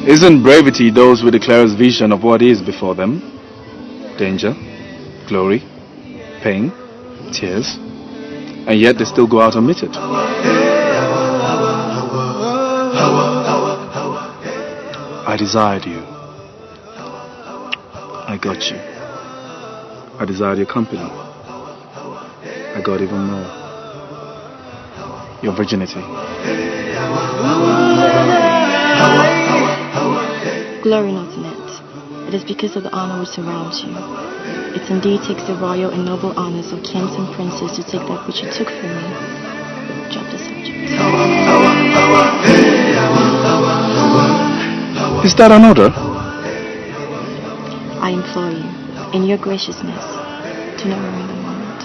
Isn't brevity those with the clearest vision of what is before them? Danger, glory, pain, tears, and yet they still go out unmitted. I desired you. I got you. I desired your company. I got even more. Your virginity. Glory not in it. It is because of the honor which surrounds you. It indeed takes the royal and noble honors of kings and princes to take that which you took from me. Drop the subject. Is that an order? I implore you, in your graciousness, do not ruin the moment.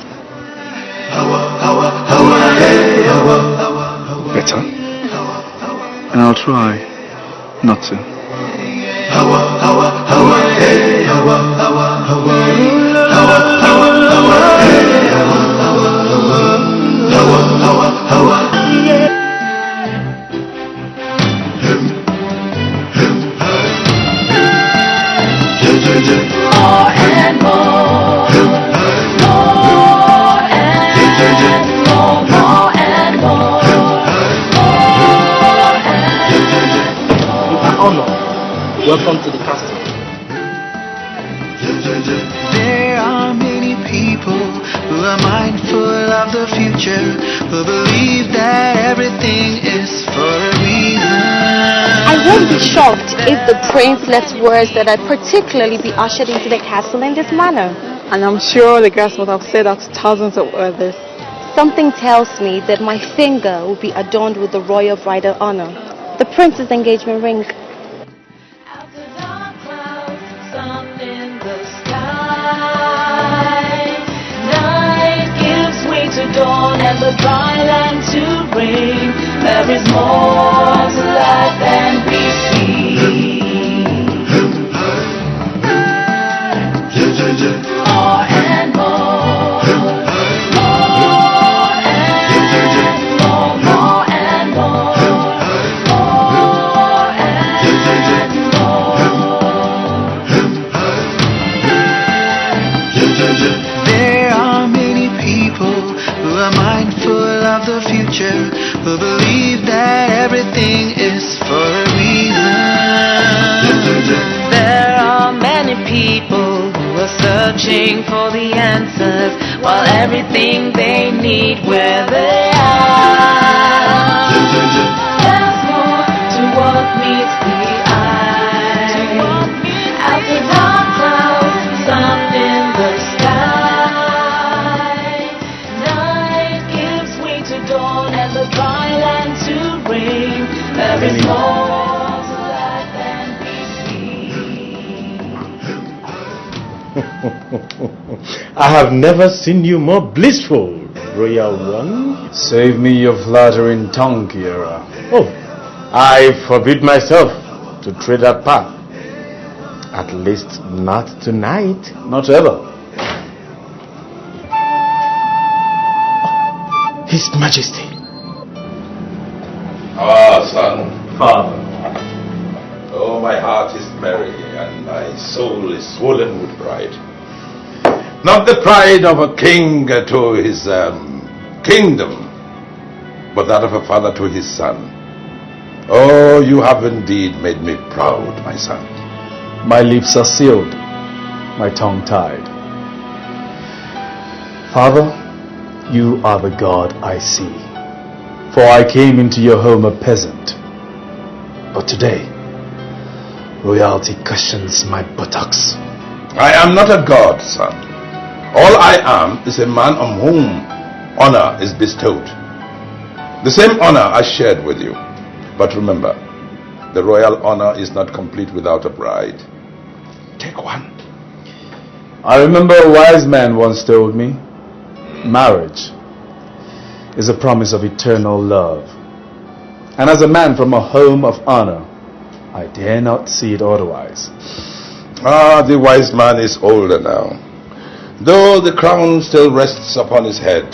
Better. And I'll try not to. Welcome to the castle. There are many people who are mindful of the future, who believe that everything is for a reason. I won't be shocked if the prince lets words that I particularly be ushered into the castle in this manner. And I'm sure the guests must have said that to thousands of others. Something tells me that my finger will be adorned with the royal bridal honor, the prince's engagement ring. Dawn and the dry land to rain. There is more to life than we see. More and more. More and more. More and more. More and more. There are many people who are mindful of the future, who believe that everything is for a reason. There are many people who are searching for the answers, while everything they need where they are. There's more to what meets the eye. Out the dark clouds, sun in the sky. Night gives way to dawn and the dry land to rain. There is more to life than we see. I have never seen you more blissful, Royal One. Save me your flattering tongue, Kiera. Oh, I forbid myself to tread that path. At least not tonight. Not ever. His Majesty. Ah, son. Father. Oh, my heart is merry and my soul is swollen with pride. Not the pride of a king to his kingdom, but that of a father to his son. Oh, you have indeed made me proud, my son. My lips are sealed, my tongue tied. Father, you are the God I see. For I came into your home a peasant. But today, royalty cushions my buttocks. I am not a god, son. All I am is a man on whom honor is bestowed. The same honor I shared with you. But remember, the royal honor is not complete without a bride. Take one. I remember a wise man once told me, marriage is a promise of eternal love. And as a man from a home of honor, I dare not see it otherwise. Ah, the wise man is older now, though the crown still rests upon his head.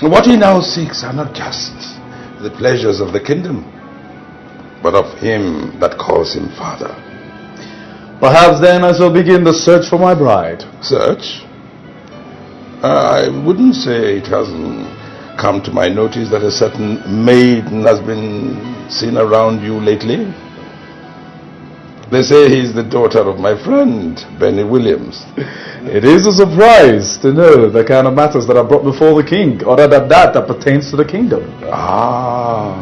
What he now seeks are not just the pleasures of the kingdom, but of him that calls him Father. Perhaps then I shall begin the search for my bride. Search? I wouldn't say it hasn't come to my notice that a certain maiden has been seen around you lately. They say he's the daughter of my friend, Benny Williams. It is a surprise to know the kind of matters that are brought before the king, or that pertains to the kingdom. Ah,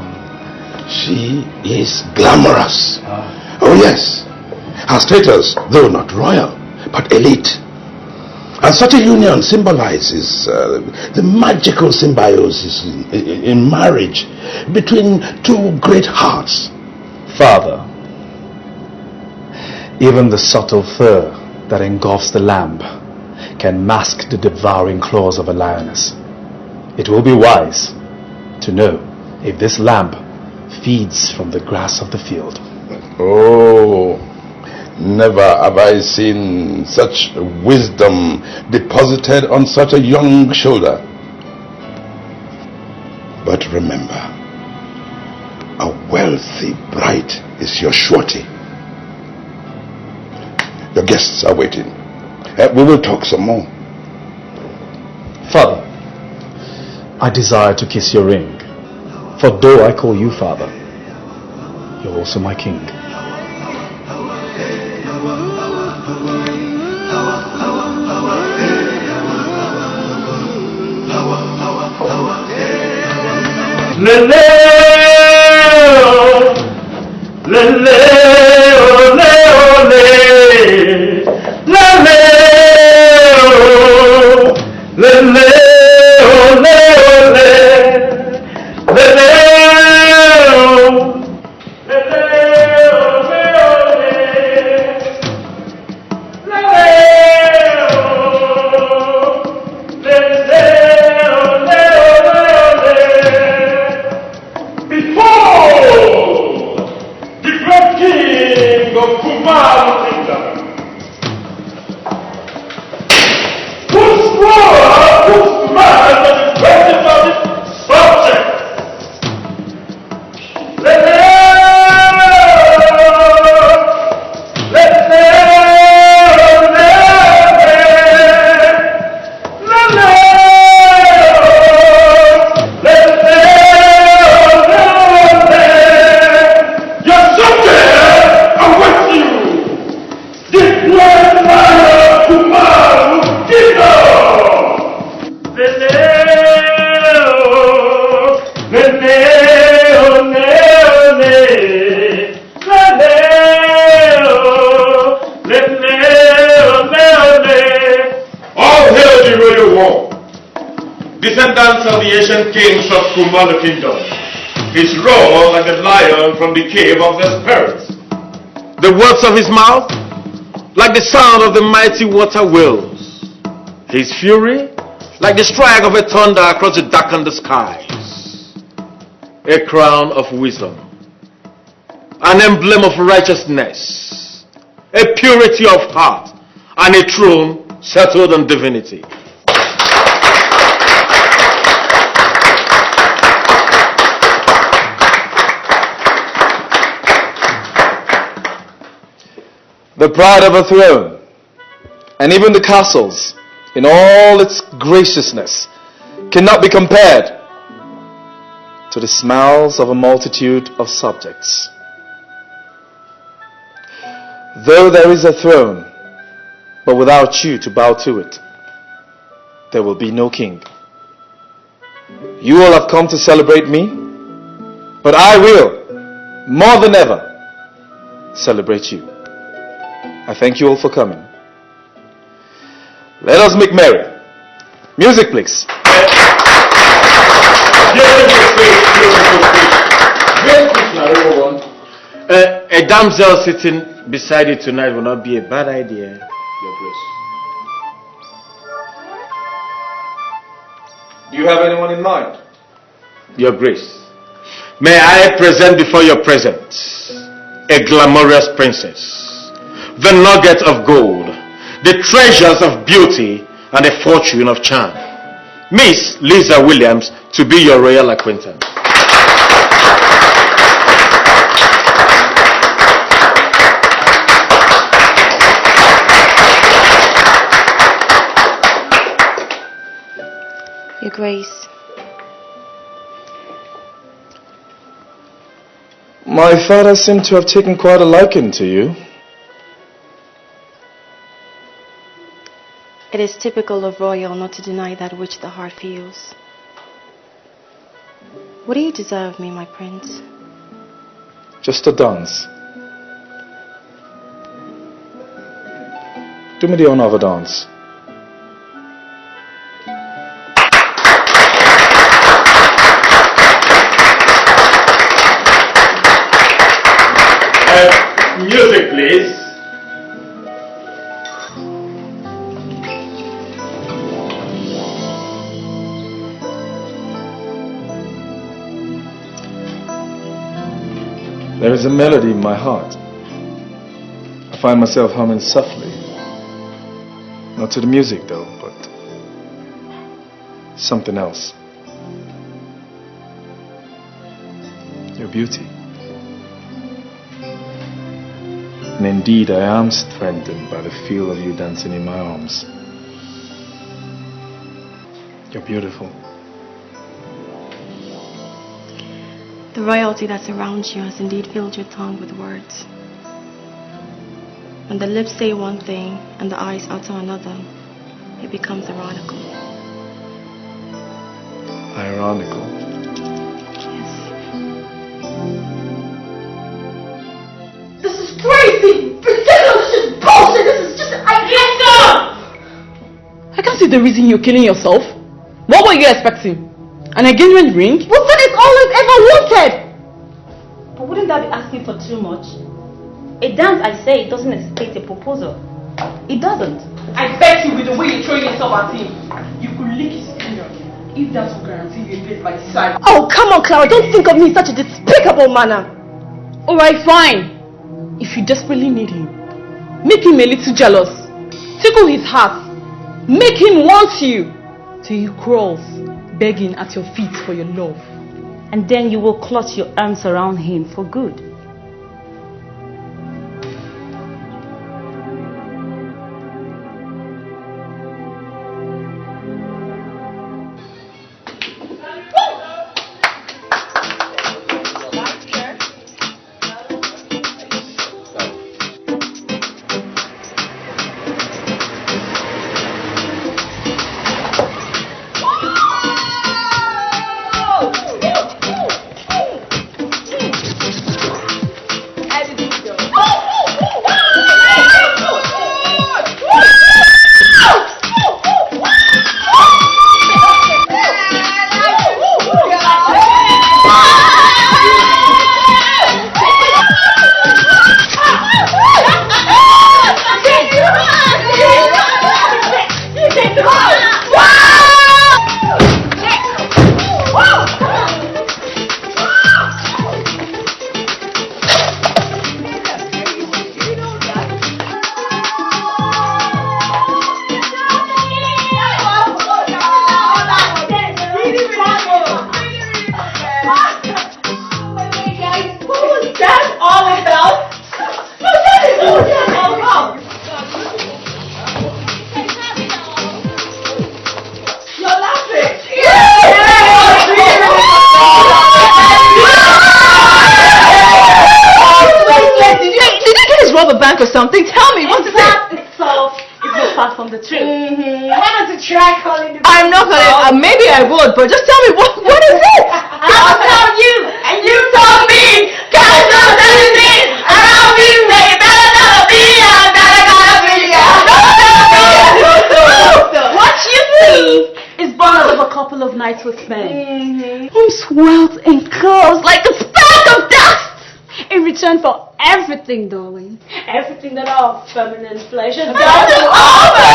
she is glamorous. Oh yes, her status, though not royal, but elite. And such a union symbolizes the magical symbiosis in marriage between two great hearts. Father, even the subtle fur that engulfs the lamb can mask the devouring claws of a lioness. It will be wise to know if this lamb feeds from the grass of the field. Oh, never have I seen such wisdom deposited on such a young shoulder. But remember, a wealthy bride is your surety. Your guests are waiting. We will talk some more. Father, I desire to kiss your ring, for though I call you Father, you're also my king. Descendants of the ancient kings of Kumalo Kingdom, his roar like a lion from the cave of the spirits. The words of his mouth, like the sound of the mighty water wheels. His fury, like the strike of a thunder across the darkened skies. A crown of wisdom, an emblem of righteousness, a purity of heart, and a throne settled on divinity. The pride of a throne, and even the castles, in all its graciousness, cannot be compared to the smiles of a multitude of subjects. Though there is a throne, but without you to bow to it, there will be no king. You all have come to celebrate me, but I will, more than ever, celebrate you. I thank you all for coming. Let us make merry. Music, please. A damsel sitting beside you tonight will not be a bad idea, Your Grace. Do you have anyone in mind? Your Grace, may I present before your presence a glamorous princess, the nugget of gold, the treasures of beauty, and a fortune of charm. Miss Lisa Williams to be your royal acquaintance. Grace. My father seemed to have taken quite a liking to you. It is typical of royal not to deny that which the heart feels. What do you deserve me, my prince? Just a dance. Do me the honor of a dance. Music, please. There is a melody in my heart. I find myself humming softly. Not to the music though, but something else. Your beauty. And indeed, I am strengthened by the feel of you dancing in my arms. You're beautiful. The royalty that surrounds you has indeed filled your tongue with words. When the lips say one thing and the eyes utter another, it becomes ironical. Ironical. Yes. This is crazy! Ridiculous! This is bullshit! This is just... I can't see the reason you're killing yourself. What were you expecting? An engagement ring? Well, that is all I've ever wanted! But wouldn't that be asking for too much? A dance, I say, doesn't necessitate a proposal. It doesn't. I bet you with the way you're throwing yourself at him, you could lick his finger. If that will guarantee you a place by his side. Oh, come on, Clara. Don't think of me in such a despicable manner. Alright, fine. If you desperately need him, make him a little jealous. Tickle his heart. Make him want you. Till he crawls, begging at your feet for your love. And then you will clutch your arms around him for good. Or something. Tell me, what is it? That itself is not far from the truth. I wanted to try calling the... I'm not gonna, maybe I would, but just tell me, what is it? I'll tell you, and you tell me. Cause you're telling me, around me, say, better not be, I better gotta be, What you see is born out of a couple of nights with men. Whom swelled and curls like a speck of dust. In return for everything, darling. Everything that our feminine pleasure does to offer.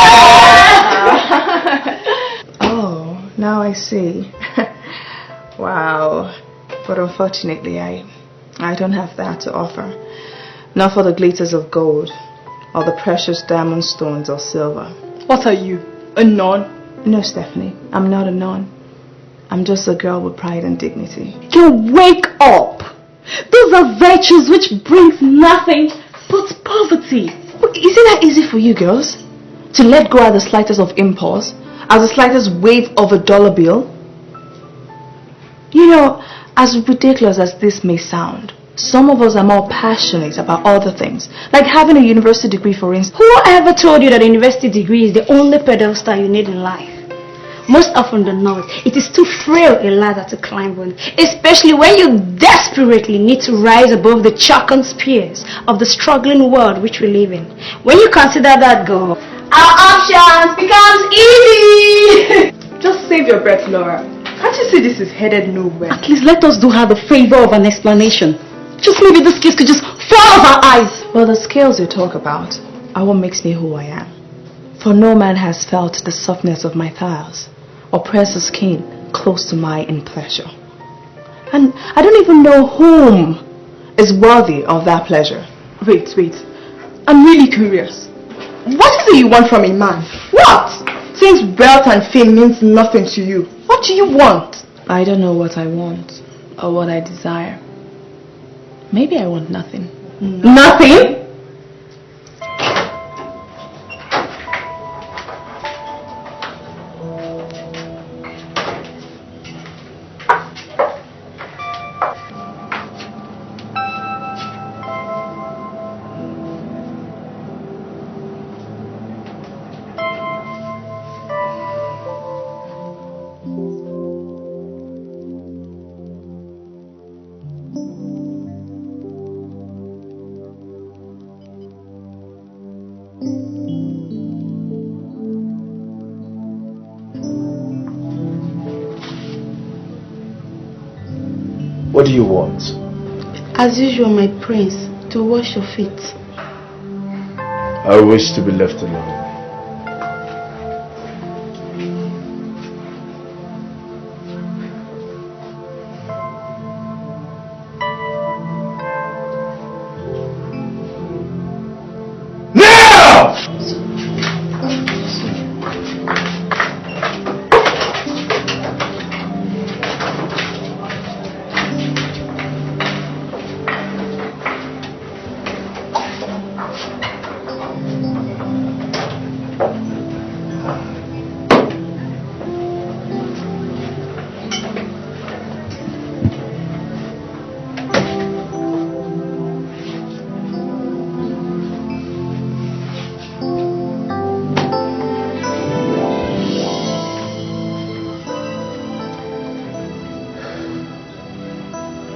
Oh, now I see. Wow. But unfortunately, I don't have that to offer. Not for the glitters of gold, or the precious diamond stones or silver. What are you? A nun? No, Stephanie. I'm not a nun. I'm just a girl with pride and dignity. You wake up! Those are virtues which brings nothing but poverty. Is it that easy for you girls? To let go at the slightest of impulse? as the slightest wave of a dollar bill? You know, as ridiculous as this may sound, some of us are more passionate about other things, like having a university degree, for instance. Whoever told you that a university degree is the only pedestal you need in life? Most often than not, it is too frail a ladder to climb on, especially when you desperately need to rise above the chalk and spears of the struggling world which we live in. When you consider that goal, our options becomes easy. Just save your breath, Laura. Can't you see this is headed nowhere? At least let us do her the favor of an explanation. Just maybe the scales could just fall off our eyes. Well, the scales you talk about are what makes me who I am. For no man has felt the softness of my thighs, or pressed his skin close to mine in pleasure. And I don't even know whom is worthy of that pleasure. Wait. I'm really curious. What is it you want from a man? What? Since wealth and fame means nothing to you, what do you want? I don't know what I want or what I desire. Maybe I want nothing. Nothing? What do you want? As usual, my prince, to wash your feet. I wish to be left alone.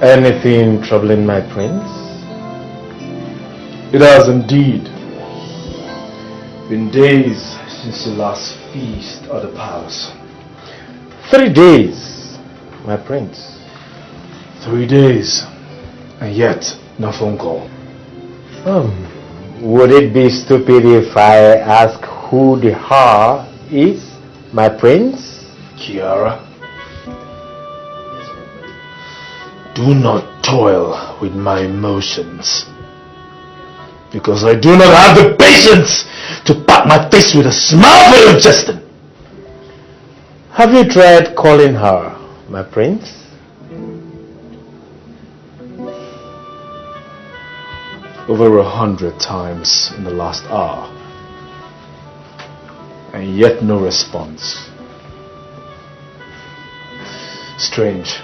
Anything troubling my prince? It has indeed been days since the last feast at the palace. 3 days, my prince. 3 days, and yet no phone call. Would it be stupid if I ask who the her is, my prince? Kiara, do not toil with my emotions, because I do not have the patience to pat my face with a smile for your jesting. Have you tried calling her, my prince? Over 100 times in the last hour, and yet no response. Strange,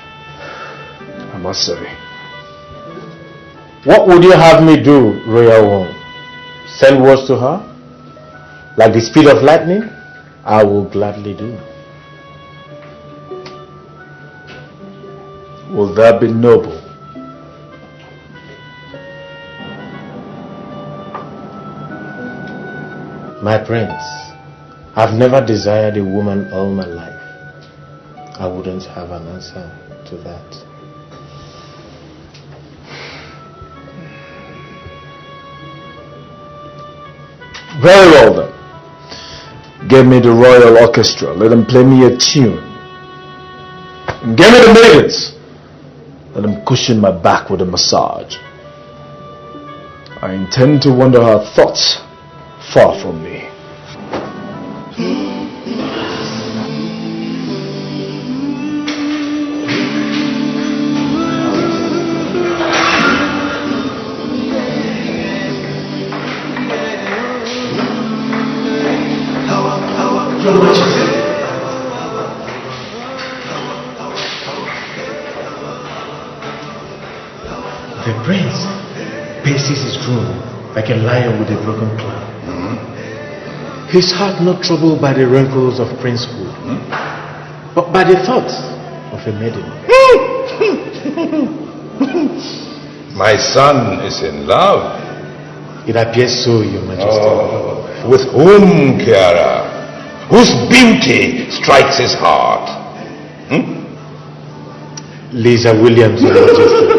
I must say. What would you have me do, royal one? Send words to her? Like the speed of lightning? I will gladly do. Will that be noble? My prince, I've never desired a woman all my life. I wouldn't have an answer to that. Very well then. Give me the royal orchestra. Let them play me a tune. And give me the maidens. Let them cushion my back with a massage. I intend to wander her thoughts far from me. Your Majesty, paces his room like a lion with a broken cloud. His heart not troubled by the rankles of princehood, but by the thoughts of a maiden. My son is in love. It appears so, Your Majesty. Oh, with whom, Kiara? Whose beauty strikes his heart? Lisa Williams, Your Majesty.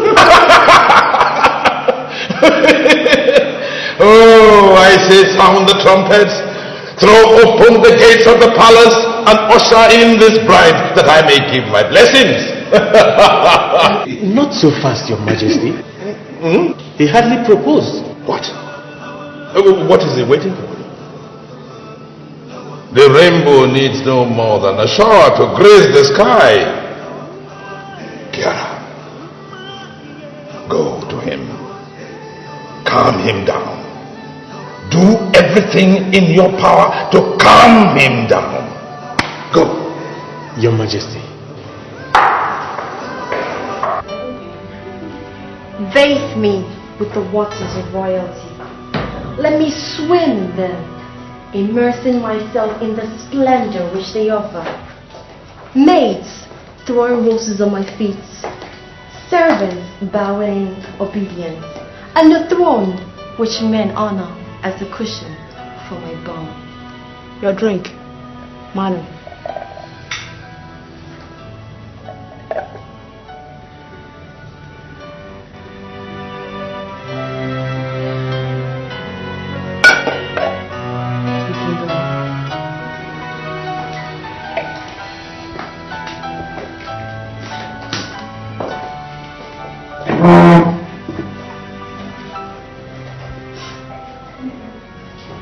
Oh, I say, sound the trumpets, throw open the gates of the palace, and usher in this bride, that I may give my blessings. Not so fast, Your Majesty. He hardly proposed. What? What is he waiting for? The rainbow needs no more than a shower to grace the sky. Kiara, go to him. Calm him down. Do everything in your power to calm him down. Go. Your Majesty. Bathe me with the waters of royalty. Let me swim in them, immersing myself in the splendor which they offer. Maids throwing roses on my feet, servants bowing in obedience, and the throne which men honor as a cushion for my bone. Your drink, madam.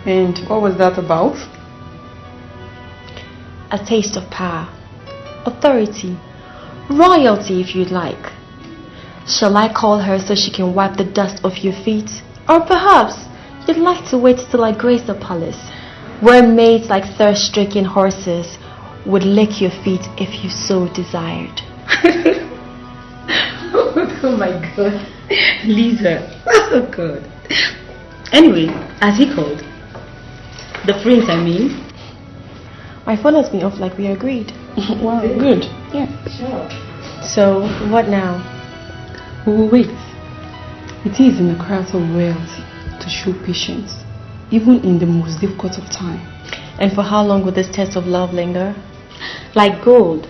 And what was that about? A taste of power, authority, royalty if you'd like. Shall I call her so she can wipe the dust off your feet? Or perhaps you'd like to wait till I grace the palace, where maids like thirst-stricken horses would lick your feet if you so desired. Oh my god. Lisa. Oh god. Anyway, as he called. The prince, I mean. My phone has been off like we agreed. Wow, good. Yeah. Sure. So, what now? We will wait. It is in the character of royalty to show patience, even in the most difficult of time. And for how long will this test of love linger? Like gold,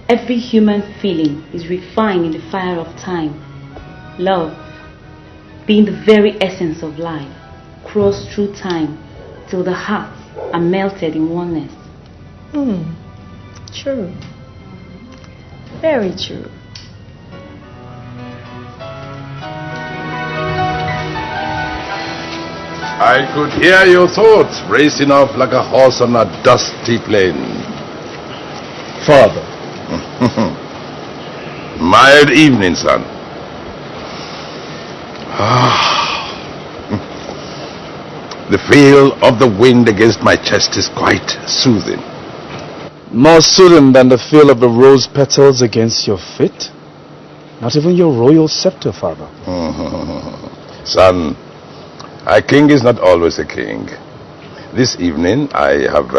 every human feeling is refined in the fire of time. Love, being the very essence of life, crossed through time till the hearts are melted in oneness. True. Very true. I could hear your thoughts racing off like a horse on a dusty plain. Father. Mild evening, son. The feel of the wind against my chest is quite soothing. More soothing than the feel of the rose petals against your feet? Not even your royal scepter, Father. Son, a king is not always a king. This evening I have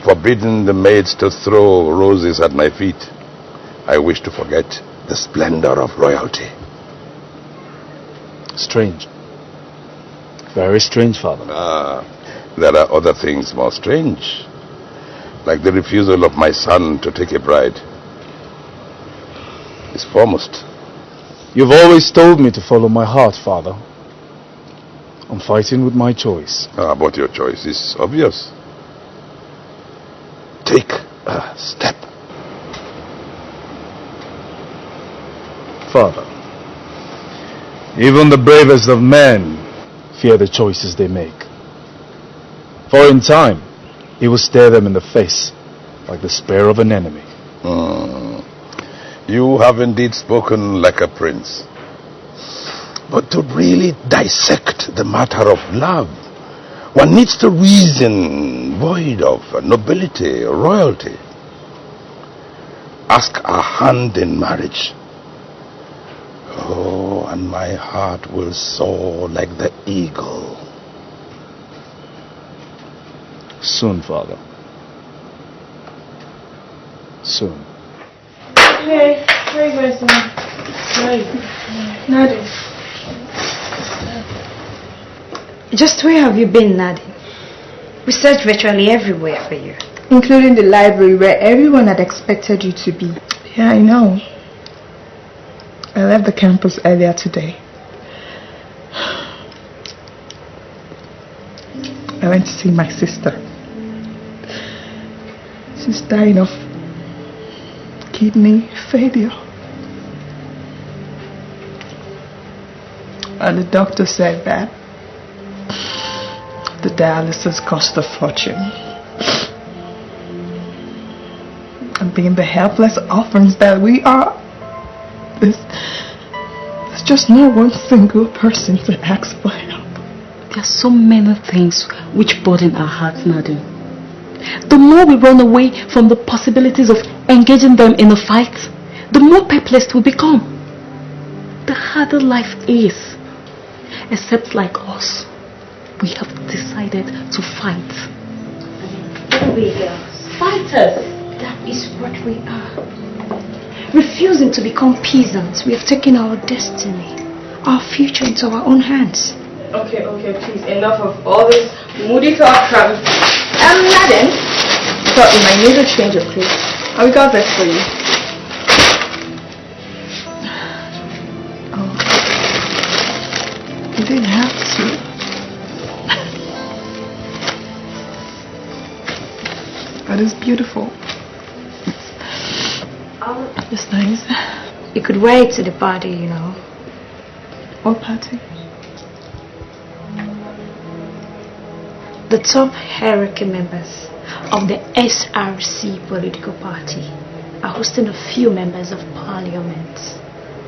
forbidden the maids to throw roses at my feet. I wish to forget the splendor of royalty. Strange. Very strange, Father. There are other things more strange, like the refusal of my son to take a bride. It's foremost. You've always told me to follow my heart, Father. I'm fighting with my choice. But your choice is obvious. Take a step. Father, even the bravest of men fear the choices they make. For in time, he will stare them in the face like the spear of an enemy. You have indeed spoken like a prince. But to really dissect the matter of love, one needs to reason void of nobility or royalty. Ask a hand in marriage. Oh, and my heart will soar like the eagle. Soon, Father. Soon. Hey, where are you going, son? Nadine. Just where have you been, Nadine? We searched virtually everywhere for you. Including the library where everyone had expected you to be. Yeah, I know. I left the campus earlier today. I went to see my sister. She's dying of kidney failure. And the doctor said that the dialysis cost a fortune. And being the helpless orphans that we are, there's just no one single person to ask for help. There are so many things which burden our hearts, Nadine. The more we run away from the possibilities of engaging them in a fight, the more perplexed we become. The harder life is. Except like us, we have decided to fight. We girls, fighters. That is what we are. Refusing to become peasants, we have taken our destiny, our future into our own hands. Okay, please, enough of all this moody talk from Nadine. Thought you might need a change of clothes. We got this for you. Oh, you didn't have to. But it's beautiful. It's nice. You could wear it to the party, you know. What party? The top hierarchy members of the SRC political party are hosting a few members of parliament,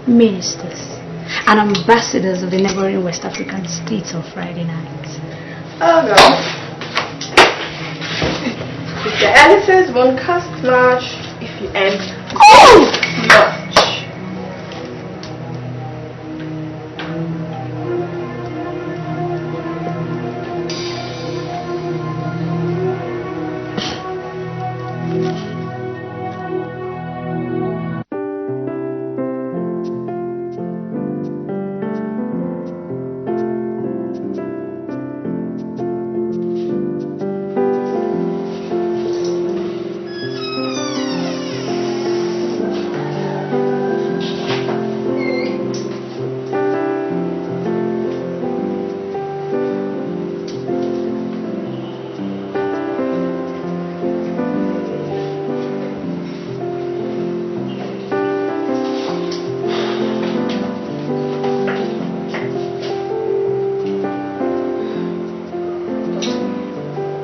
ministers, and ambassadors of the neighboring West African states on Friday night. Oh no. The elephants won't cast much if you end much.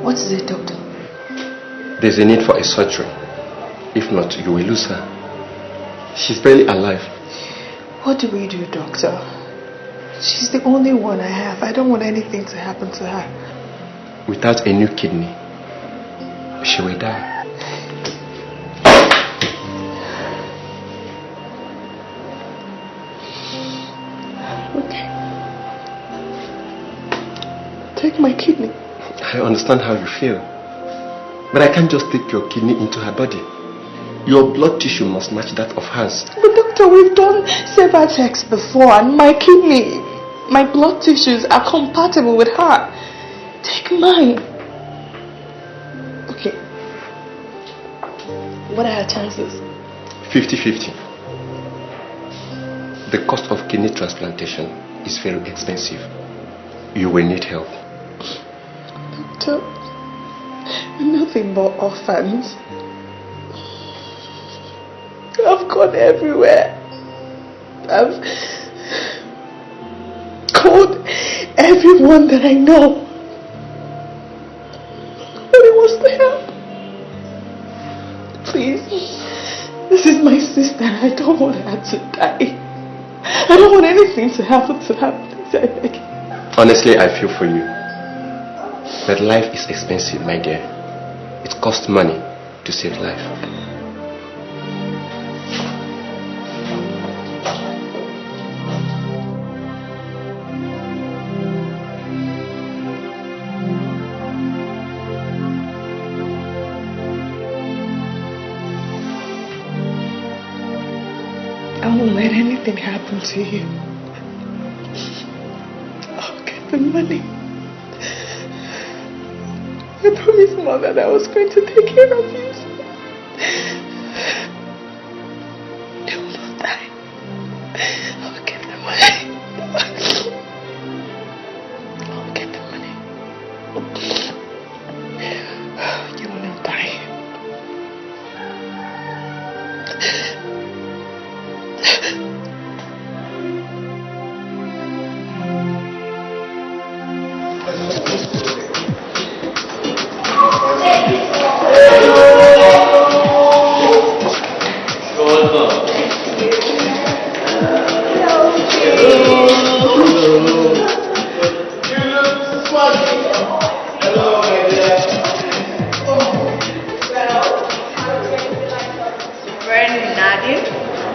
What is it, doctor? There's a need for a surgery. If not, you will lose her. She's barely alive. What do we do, doctor? She's the only one I have. I don't want anything to happen to her. Without a new kidney, she will die. Okay. Take my kidney. I understand how you feel. But I can't just take your kidney into her body. Your blood tissue must match that of hers. But doctor, we've done several tests before and my kidney, my blood tissues are compatible with her. Take mine. Okay. What are her chances? 50-50. The cost of kidney transplantation is very expensive. You will need help. Doctor, we're nothing but orphans. I've gone everywhere. I've called everyone that I know. Nobody wants to help. Please, this is my sister. I don't want her to die. I don't want anything to happen to her. Please, I beg you. Honestly, I feel for you. But life is expensive, my dear. It costs money to save life. won't let anything happen to you. I'll get the money. I promised Mother that I was going to take care of you. You will not die. I'll get the money. I'll get the money. You will not die.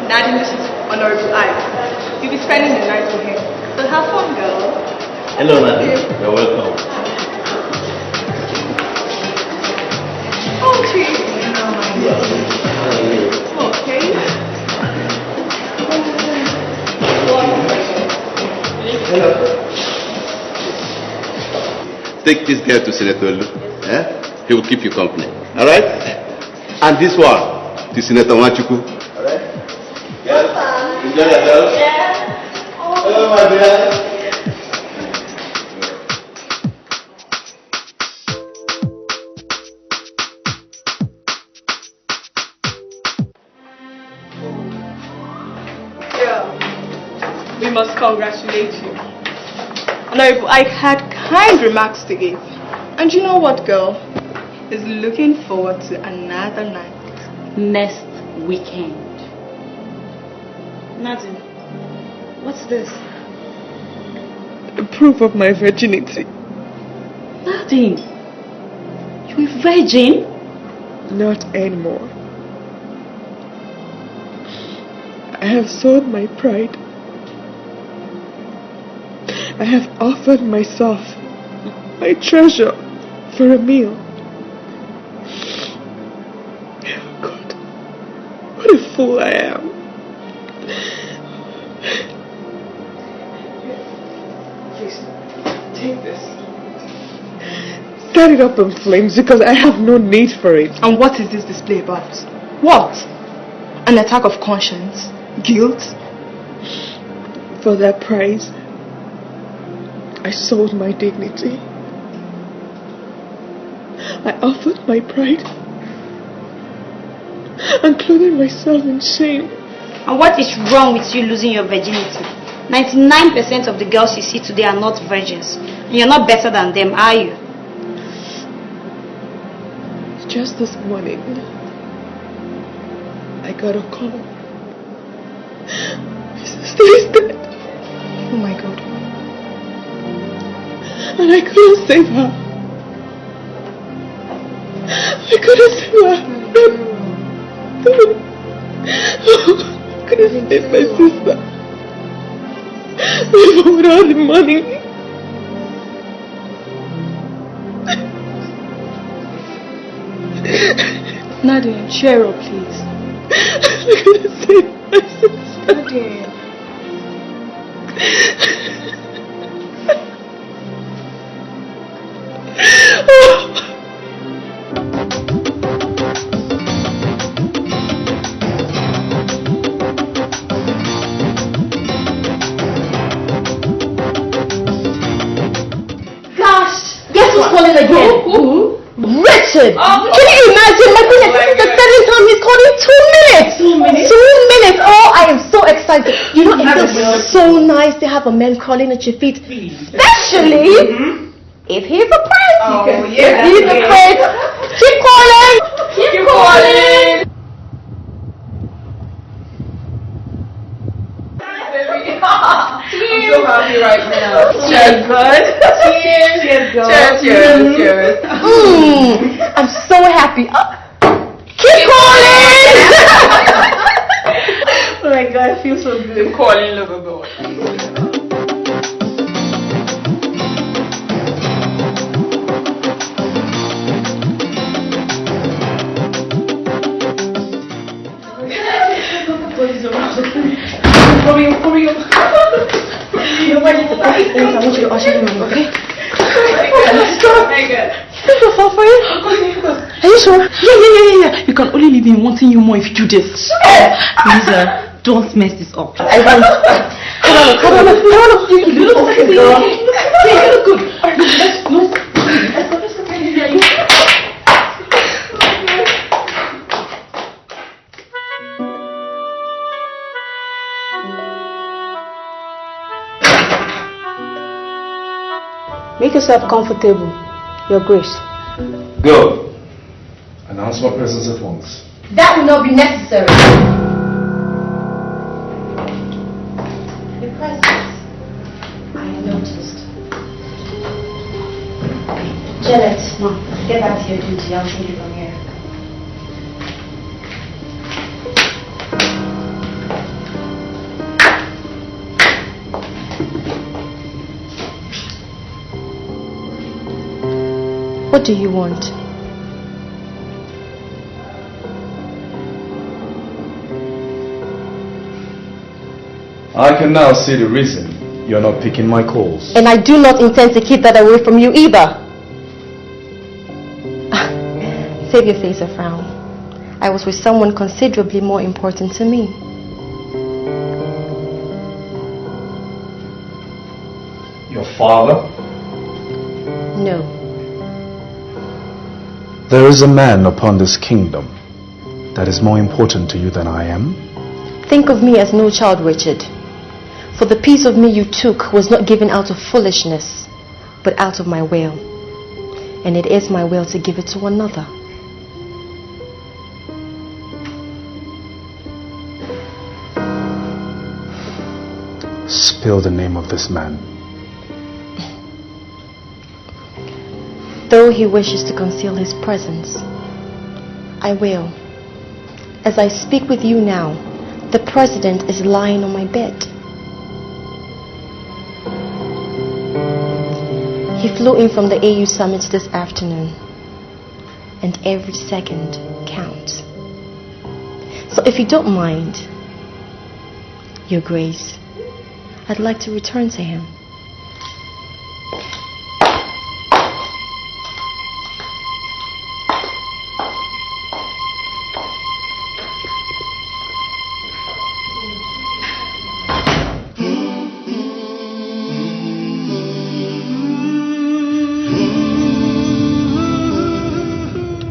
Nadim, this is Honorable Ike. You'll be spending the night with him. So have fun, girl. Hello, Nadim. You're welcome. Oh, cheese. Okay. Hello. Take this girl to Senator Lu. Eh? He will keep you company. Alright? And this one to Senator Machuku. Alright? Yes? Enjoy yourself? Yeah. Hello, my dear. We must congratulate you. Honorable Ike had kind remarks to give. And you know what, girl? Is looking forward to another night. Next weekend. Nadim, what's this? A proof of my virginity. Nadim, you a virgin? Not anymore. I have sold my pride. I have offered myself, my treasure, for a meal. God, what a fool I am. Please, take this. Set it up in flames because I have no need for it. And what is this display about? What? An attack of conscience? Guilt? For that price, I sold my dignity. I offered my pride and clothed myself in shame. And what is wrong with you losing your virginity? 99% of the girls you see today are not virgins. And you're not better than them, are you? Just this morning, I got a call. My sister is dead. Oh my God. And I couldn't save her. I couldn't save her. I couldn't save my sister. Even with all the money. Nadia, cheer up, please. I couldn't save my sister. Nadia. Again. Who? Richard! Oh, can you imagine? My goodness, this is the second time he's called in 2 minutes! 2 minutes? 2 minutes! Oh, I am so excited. You know, it feels so nice to have a man calling at your feet. Especially if he's a prince. Oh, If yeah. he's a prince. Keep calling! Keep calling! I'm so happy right now. Cheers, bud. Cheers. Cheers, girl. Cheers, cheers. I'm so happy. Keep calling! Oh my God, I feel so good. Keep calling, lover boy. I'll show you my okay? Very good. This will fall for you. Are you sure? Yeah. You can only leave me wanting you more if you do this. Lisa, don't mess this up. I want. Come on. You look sexy. You look good. Let's go. Make yourself comfortable, Your Grace. Go. Announce my presence at once. That will not be necessary. Your presence. I noticed. Janet, get back to your duty. I'll take you from here. What do you want? I can now see the reason you're not picking my calls. And I do not intend to keep that away from you either. Save your face a frown. I was with someone considerably more important to me. Your father? No. There is a man upon this kingdom that is more important to you than I am. Think of me as no child, Richard. For the piece of me you took was not given out of foolishness, but out of my will. And it is my will to give it to another. Spill the name of this man. Though he wishes to conceal his presence, I will. As I speak with you now, the president is lying on my bed. He flew in from the AU summit this afternoon, and every second counts. So if you don't mind, Your Grace, I'd like to return to him.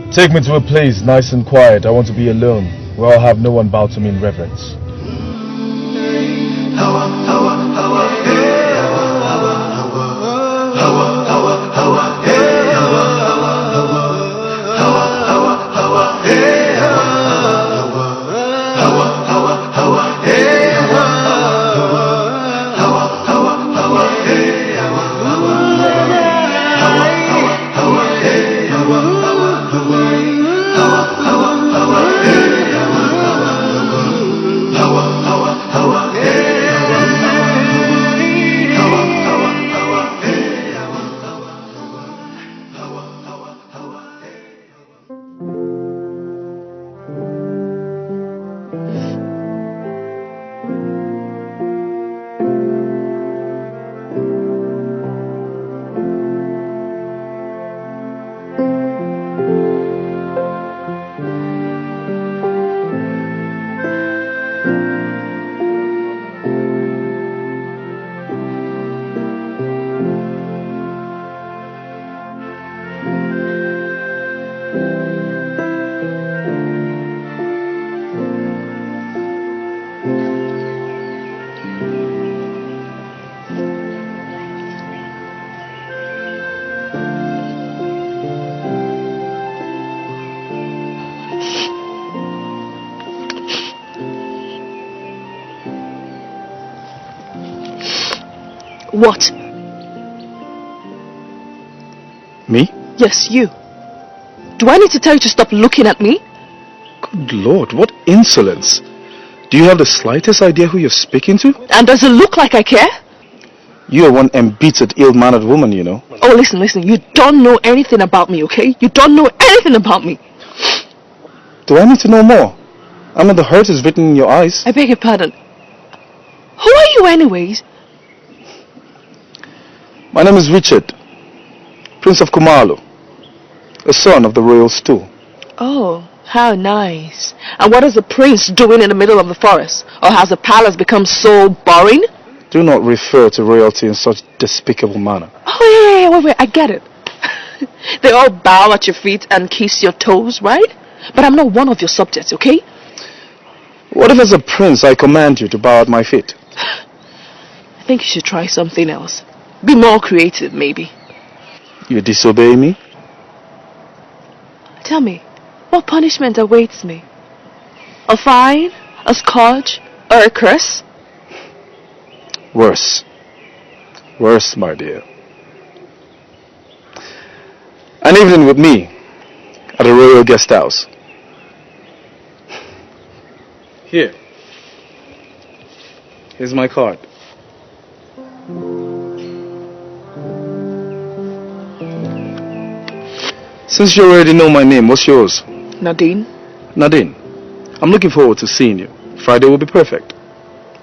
Take me to a place nice and quiet. I want to be alone, where I'll have no one bow to me in reverence. What? Me? Yes, you. Do I need to tell you to stop looking at me? Good Lord, what insolence. Do you have the slightest idea who you're speaking to? And does it look like I care? You are one embittered, ill-mannered woman, you know. Oh, listen. You don't know anything about me, okay? You don't know anything about me. Do I need to know more? I mean, the hurt is written in your eyes. I beg your pardon. Who are you anyways? My name is Richard, Prince of Kumalo, a son of the royal stool. Oh, how nice. And what is the prince doing in the middle of the forest? Or has the palace become so boring? Do not refer to royalty in such despicable manner. Oh, yeah, wait, I get it. They all bow at your feet and kiss your toes, right? But I'm not one of your subjects, okay? What if as a prince I command you to bow at my feet? I think you should try something else. Be more creative, maybe. You disobey me? Tell me, what punishment awaits me? A fine? A scourge? Or a curse? Worse. Worse, my dear. An evening with me at a royal guest house. Here. Here's my card. Since you already know my name, what's yours? Nadine. Nadine. I'm looking forward to seeing you. Friday will be perfect.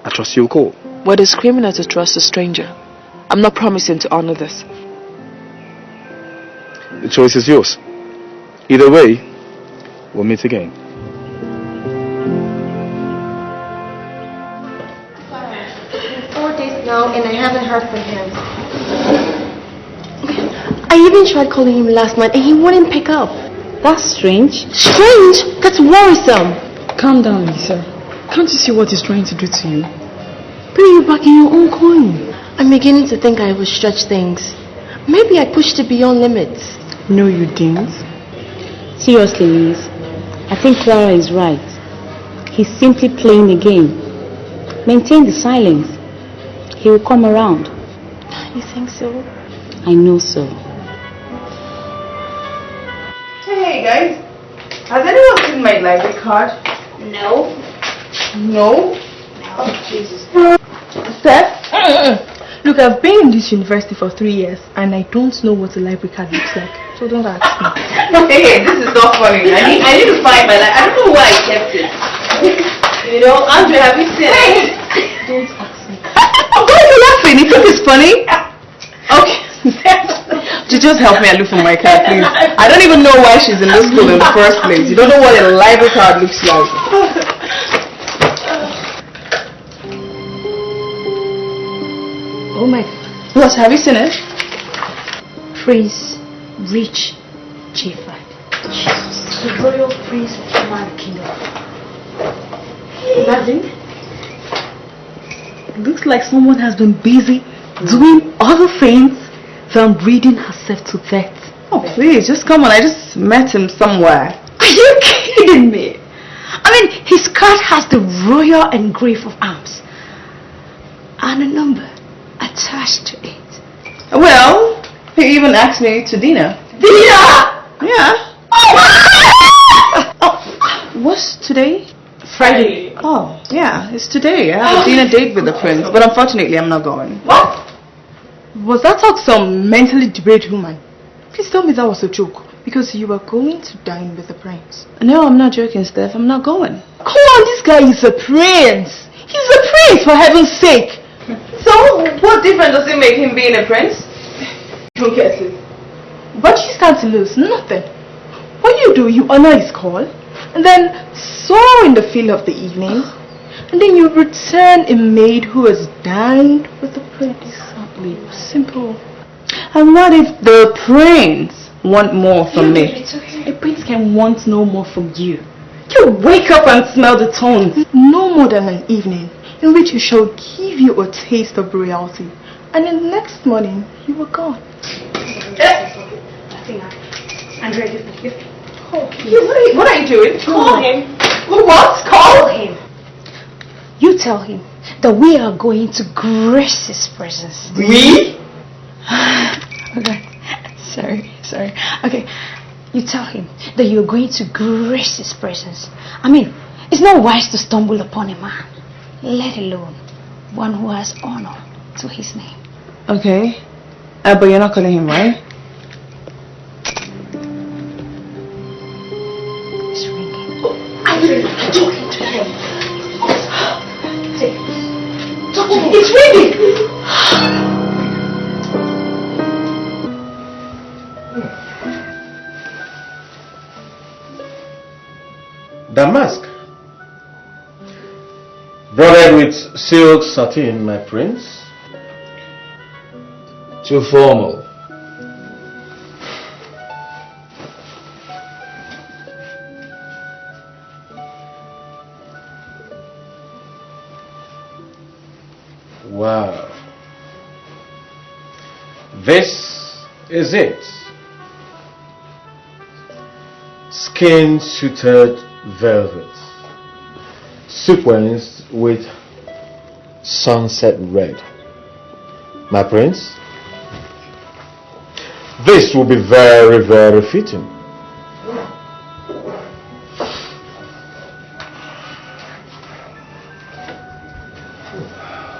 I trust you'll call. What is criminal to trust a stranger? I'm not promising to honor this. The choice is yours. Either way, we'll meet again. It's been 4 days now and I haven't heard from him. I even tried calling him last night and he wouldn't pick up. That's strange. Strange? That's worrisome. Calm down, Lisa. Can't you see what he's trying to do to you? Pay you back in your own coin. I'm beginning to think I overstretched things. Maybe I pushed it beyond limits. No, you didn't. Seriously, Liz, I think Clara is right. He's simply playing the game. Maintain the silence. He will come around. You think so? I know so. Hey guys, has anyone seen my library card? No. No? Oh, Jesus. Steph? Look, I've been in this university for 3 years and I don't know what a library card looks like. So don't ask me. Hey, this is not funny. I need to find my library. I don't know why I kept it. You know, Andrew, have you seen it? Don't ask me. Why are you laughing? You think it's funny? Okay. Just help me and look for my card, please. I don't even know why she's in this school in the first place. You don't know what a library card looks like. Oh my. What? Have you seen it? Prince Rich J5. The royal prince of my kingdom. Imagine. Looks like someone has been busy doing other things than reading herself to death. Oh, please, just come on. I just met him somewhere. Are you kidding me? I mean, his card has the royal engrave of arms and a number attached to it. Well, he even asked me to dinner. Dinner? Yeah. Oh, what's today? Friday. Oh, yeah, it's today. I have a dinner date with the prince, but unfortunately I'm not going. What? Was that talk some mentally deranged woman? Please tell me that was a joke. Because you were going to dine with the prince. No, I'm not joking, Steph. I'm not going. Come on, this guy is a prince. He's a prince, for heaven's sake. So, what difference does it make him being a prince? Don't get it. What you stand to lose? Nothing. What you do, you honor his call, and then soar in the feel of the evening, and then you return a maid who has dined with the prince. Exactly. Simple. And what if the prince want more from me? A prince can want no more from you. You wake up and smell the tones. No more than an evening in which he shall give you a taste of royalty, and the next morning you are gone. Andrea, What are you doing? Call him. What? Call him. You tell him that we are going to grace his presence. We? Okay. Sorry. Okay. You tell him that you're going to grace his presence. I mean, it's not wise to stumble upon a man, let alone one who has honor to his name. Okay. But you're not calling him, right? It's ringing. I'm talking to him. Say, talk to him. It's ringing. Damask. Broidered with silk satin, my prince. Too formal. Wow. This is it. Skin-suited velvet, sequenced with sunset red. My prince, this will be very, very fitting.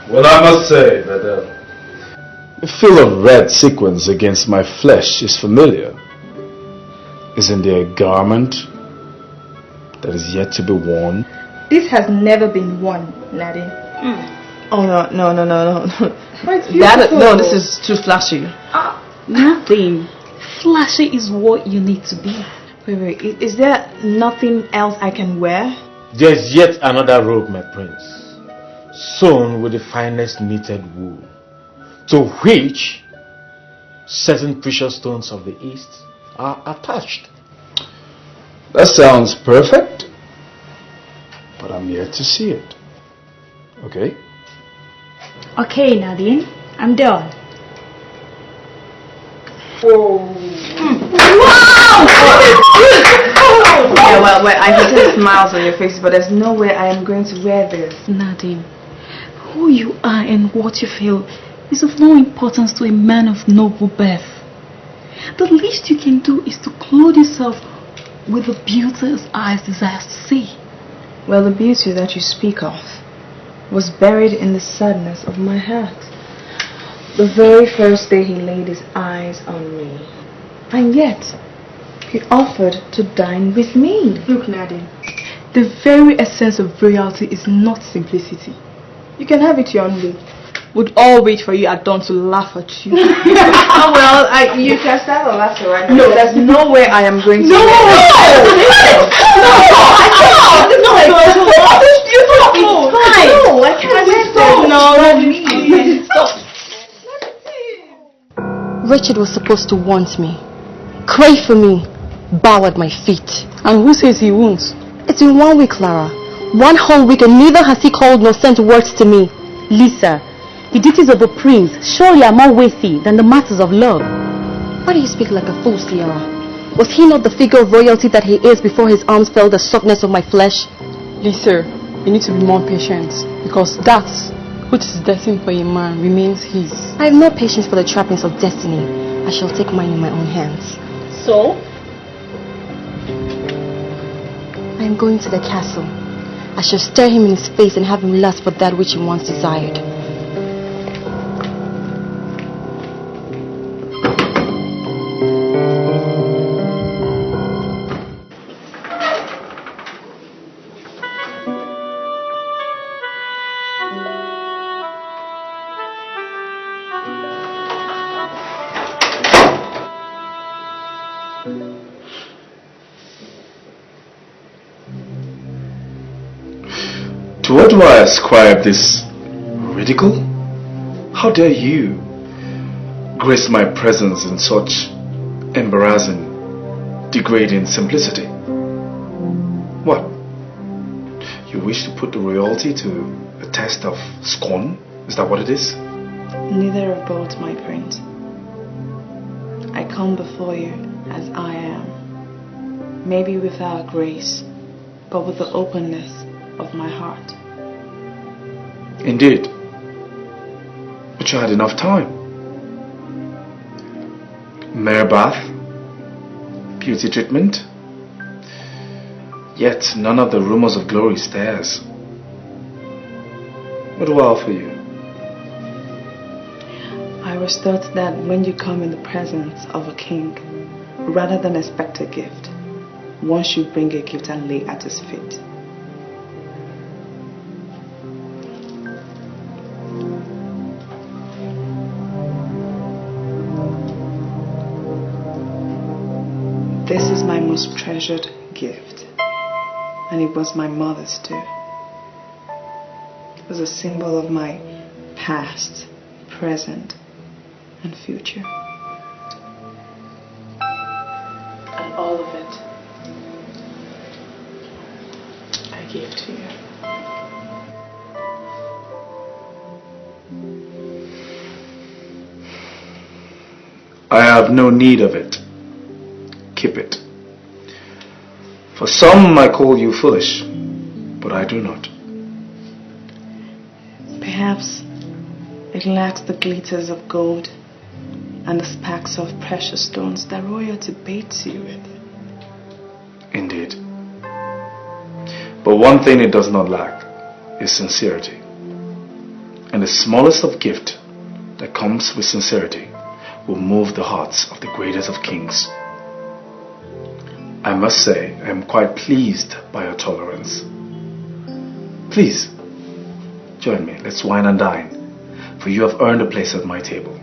Well, I must say that the feel of red sequins against my flesh is familiar. Isn't there a garment that is yet to be worn? This has never been worn, Nadine. Oh no. No, this is too flashy. Nothing. Flashy is what you need to be. Wait, is there nothing else I can wear? There's yet another robe, my prince, sewn with the finest knitted wool, to which certain precious stones of the East are attached. That sounds perfect, but I'm yet to see it. Okay? Okay, Nadine, I'm done. Yeah, well, I can see smiles on your face, but there's no way I am going to wear this. Nadine, who you are and what you feel is of no importance to a man of noble birth. The least you can do is to clothe yourself with the beauty his eyes desire to see. Well, the beauty that you speak of was buried in the sadness of my heart. The very first day he laid his eyes on me. And yet, he offered to dine with me. Look, Nadine, the very essence of royalty is not simplicity. You can have it your own way. We'd all wait for you at dawn to laugh at you. Oh, well, you can start a laughter right now. No, there's no way I am going to. No! I can't. Stop. Richard was supposed to want me, crave for me, bow at my feet. And who says he won't? It's been 1 week, Clara. 1 whole week, and neither has he called nor sent words to me. Lisa, the duties of a prince surely are more weighty than the matters of love. Why do you speak like a fool, Sierra? Was he not the figure of royalty that he is before his arms felt the softness of my flesh? Lisa, you need to be more patient, because that which is destined for a man remains his. I have no patience for the trappings of destiny. I shall take mine in my own hands. So? I am going to the castle. I shall stare him in his face and have him lust for that which he once desired. To what do I ascribe this ridicule? How dare you grace my presence in such embarrassing, degrading simplicity? What? You wish to put the royalty to a test of scorn? Is that what it is? Neither of both, my prince. I come before you as I am, maybe without grace, but with the openness of my heart. Indeed. But you had enough time. Mere bath, beauty treatment, yet none of the rumors of glory stares. What do I offer you? I was taught that when you come in the presence of a king, rather than expect a gift, one should bring a gift and lay at his feet. This is my most treasured gift. and it was my mother's too. It was a symbol of my past, present, and future. And all of it I gave to you. I have no need of it. Keep it. For some I call you foolish, but I do not. Perhaps it lacks the glitters of gold and the sparks of precious stones that royalty baits you with. Indeed. But one thing it does not lack is sincerity. And the smallest of gift that comes with sincerity will move the hearts of the greatest of kings. I must say, I am quite pleased by your tolerance. Please, join me. Let's wine and dine, for you have earned a place at my table.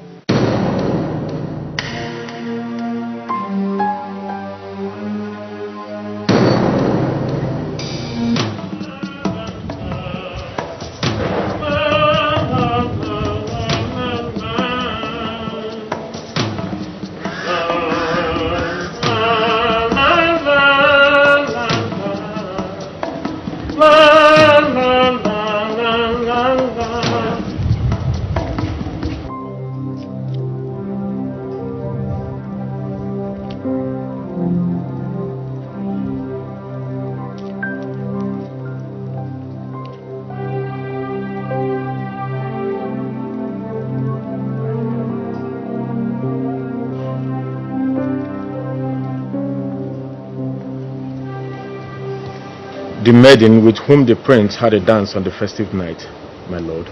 The maiden with whom the prince had a dance on the festive night, my lord.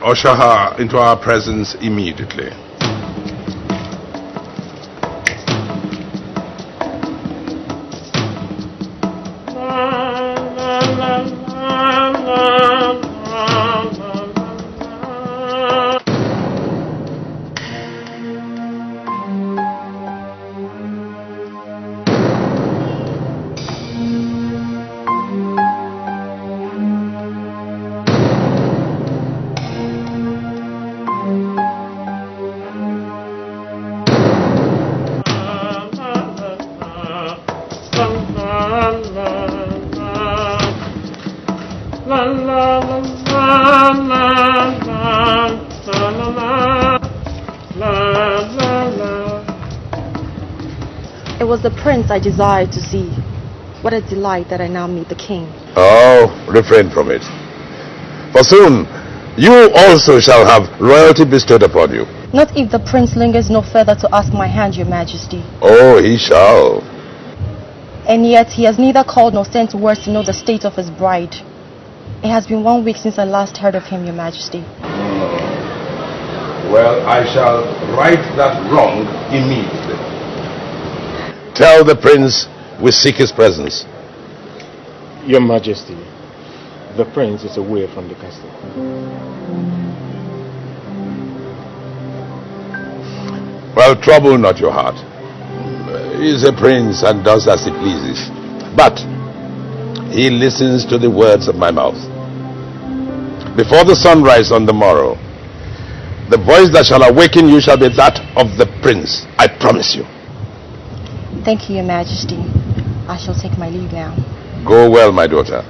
Usher her into our presence immediately. It was the prince I desired to see. What a delight that I now meet the king. Oh, refrain from it. For soon, you also shall have royalty bestowed upon you. Not if the prince lingers no further to ask my hand, your majesty. Oh, he shall. And yet he has neither called nor sent words to know the state of his bride. It has been 1 week since I last heard of him, your majesty. Well, I shall right that wrong immediately. Tell the prince we seek his presence. Your majesty, the prince is away from the castle. Well, trouble not your heart. He is a prince and does as he pleases. But he listens to the words of my mouth. Before the sunrise on the morrow, the voice that shall awaken you shall be that of the prince. I promise you. Thank you, your majesty. I shall take my leave now. Go well, my daughter.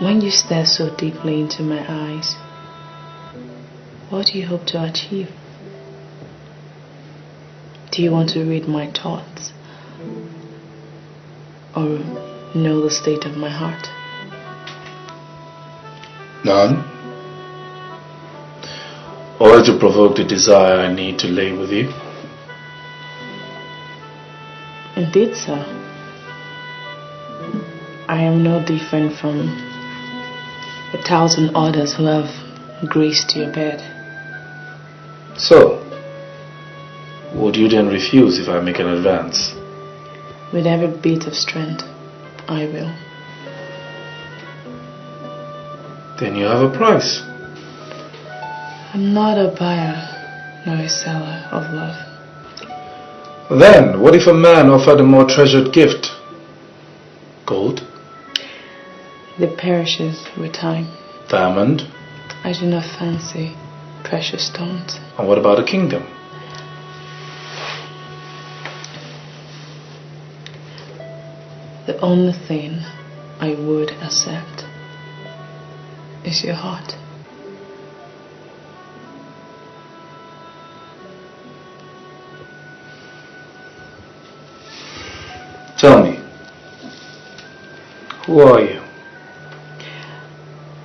When you stare so deeply into my eyes, what do you hope to achieve? Do you want to read my thoughts? Or know the state of my heart? None. Or to provoke the desire I need to lay with you? Indeed, sir. I am no different from 1,000 others who have graced your bed. So, would you then refuse if I make an advance? With every bit of strength. I will. Then you have a price. I'm not a buyer nor a seller of love. Then, what if a man offered a more treasured gift? Gold? It perishes with time. Diamond? I do not fancy precious stones. And what about a kingdom? The only thing I would accept is your heart. Tell me, who are you?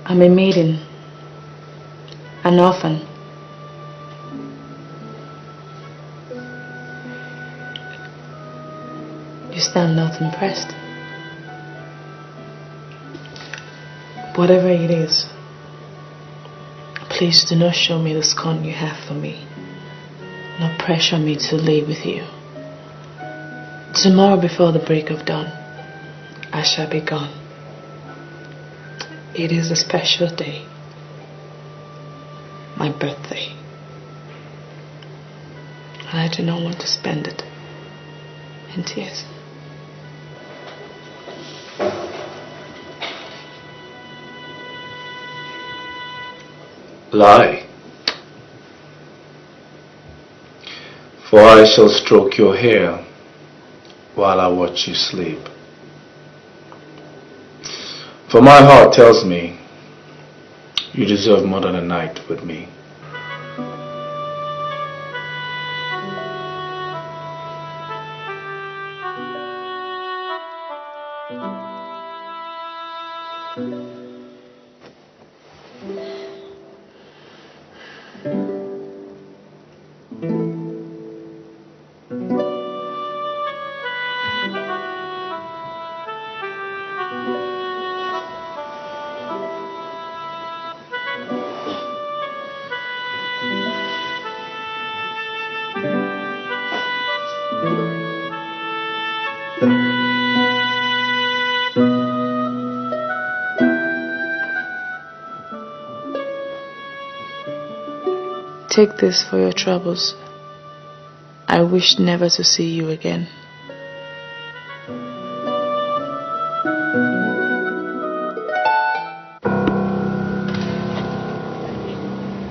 I'm a maiden, an orphan. You stand not impressed. Whatever it is, please do not show me the scorn you have for me, nor pressure me to lay with you. Tomorrow before the break of dawn, I shall be gone. It is a special day, my birthday, and I do not want to spend it in tears. Lie. For I shall stroke your hair while I watch you sleep. For my heart tells me you deserve more than a night with me. Take this for your troubles. I wish never to see you again.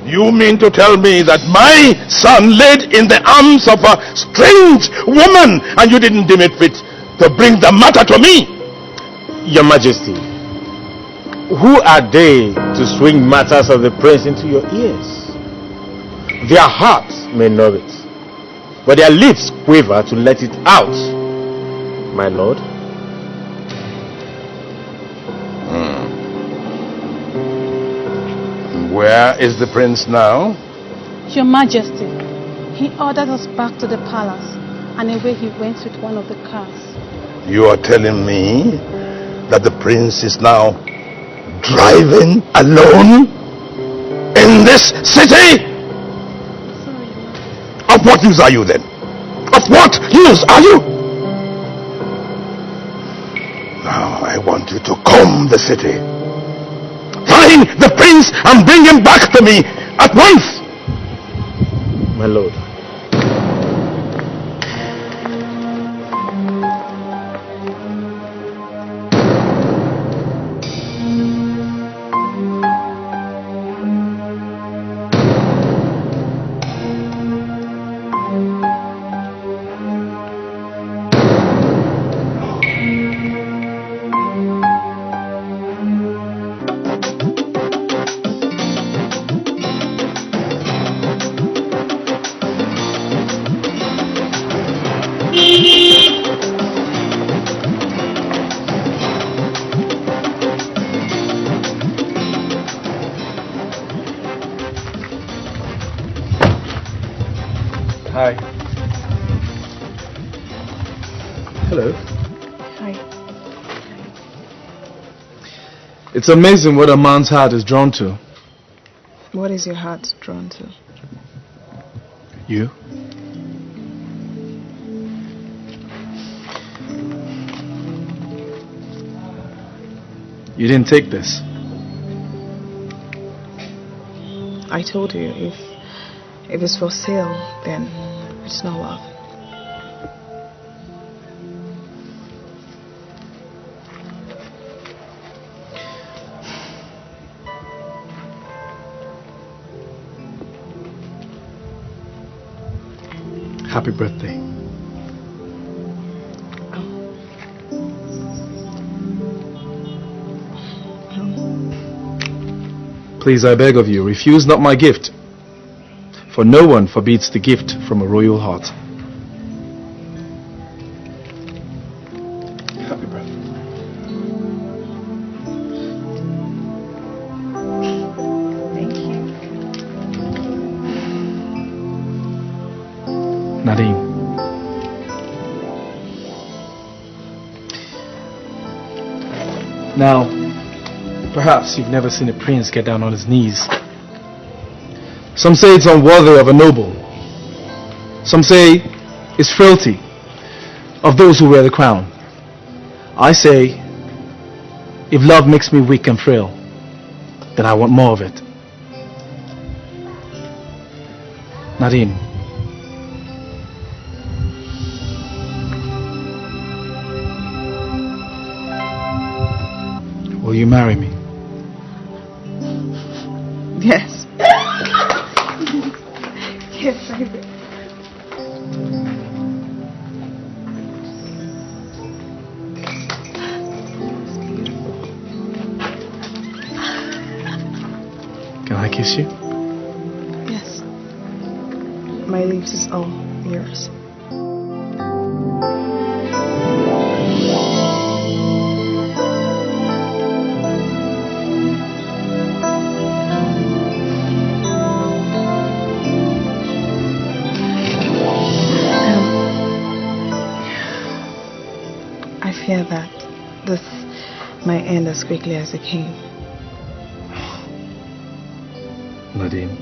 You mean to tell me that my son laid in the arms of a strange woman and you didn't deem it fit to bring the matter to me? Your Majesty, who are they to swing matters of the prince into your ears? Their hearts may know it, but their lips quiver to let it out, my lord. Where is the prince now? Your Majesty, he ordered us back to the palace, and away he went with one of the cars. You are telling me that the prince is now driving alone in this city? Of what use are you then? Of what use are you? Now I want you to comb the city. Find the prince and bring him back to me at once. My lord. Hi. Hello. Hi. It's amazing what a man's heart is drawn to. What is your heart drawn to? You? You didn't take this. I told you, if it's for sale, then it's not love. Happy birthday. Please, I beg of you, refuse not my gift, for no one forbids the gift from a royal heart. Happy birthday. Thank you. Nadine. Now, perhaps you've never seen a prince get down on his knees. Some say it's unworthy of a noble. Some say it's frailty of those who wear the crown. I say, if love makes me weak and frail, then I want more of it. Nadine. Will you marry me? Yes. Yes, I will. Can I kiss you? Yes. My lips is all yours. I fear that this might end as quickly as it came. Nadine.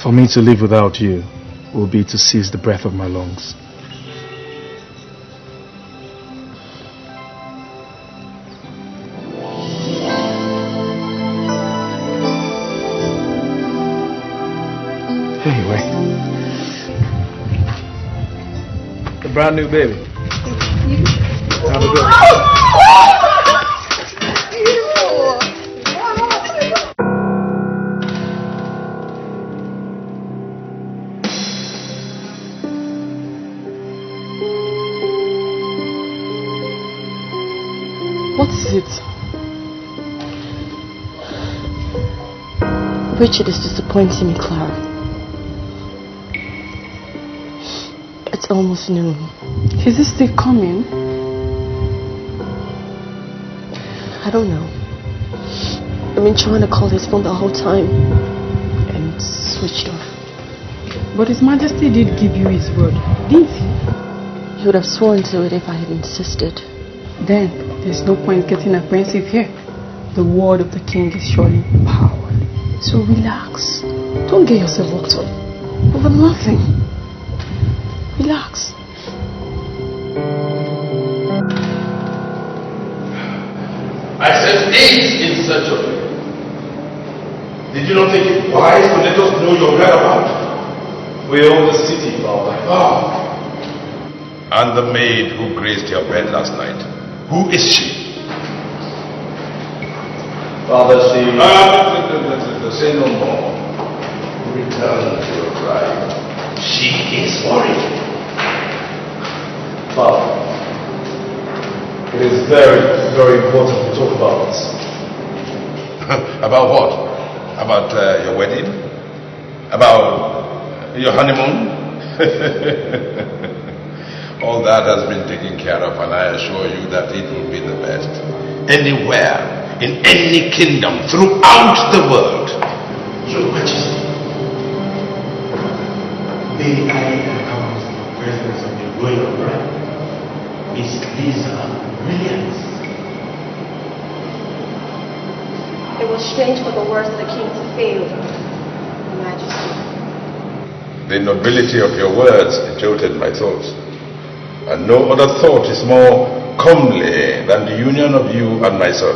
For me to live without you will be to seize the breath of my lungs. Anyway, the brand new baby. Have a good one. What is it? Richard is disappointing me, Clara. It's almost noon. Is he still coming? I don't know. I've been trying to call his phone the whole time and it's switched off. But His Majesty did give you his word, didn't he? He would have sworn to it if I had insisted. Then there's no point getting apprehensive here. The word of the king is surely power. So relax. Don't get yourself worked up over nothing. Relax. I said eight in search of you. Did you not think it wise to let us know your whereabouts? We own the city, Father. Ah. And the maid who graced your bed last night. Who is she? Father, she... Say no more. Return to your bride. She is worried. Father, it is very, very important to talk about this. About what? About your wedding? About your honeymoon? All that has been taken care of, and I assure you that it will be the best. Anywhere, in any kingdom, throughout the world. Your Majesty, may I announce the presence of the royal bride, Miss Lisa Williams. It was strange for the words of the king to fail, Your Majesty. The nobility of your words jolted my thoughts. And no other thought is more comely than the union of you and my son.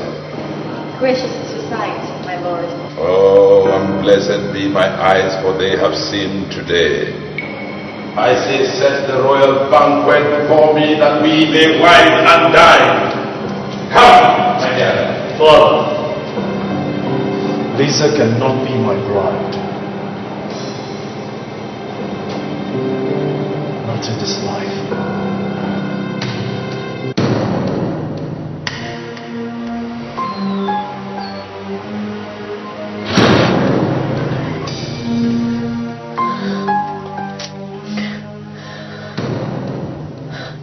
Gracious is your sight, my lord. Oh, and blessed be my eyes, for they have seen today. I say, set the royal banquet before me, that we may wine and dine. Come, my dear. Father, Lisa cannot be my bride. Not in this life.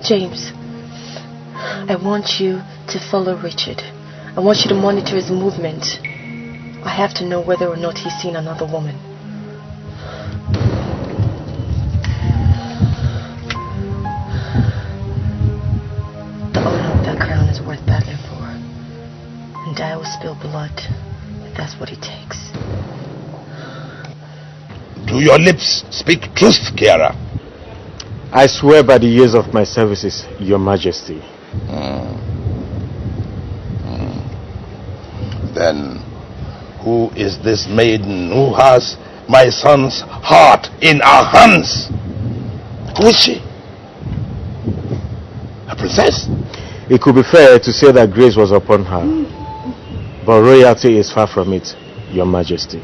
James, I want you to follow Richard. I want you to monitor his movement. I have to know whether or not he's seen another woman. The honor of that crown is worth battling for. And I will spill blood if that's what it takes. Do your lips speak truth, Kiara? I swear by the years of my services, Your Majesty. Then, who is this maiden who has my son's heart in her hands? Who is she? A princess? It could be fair to say that grace was upon her, but royalty is far from it, Your Majesty.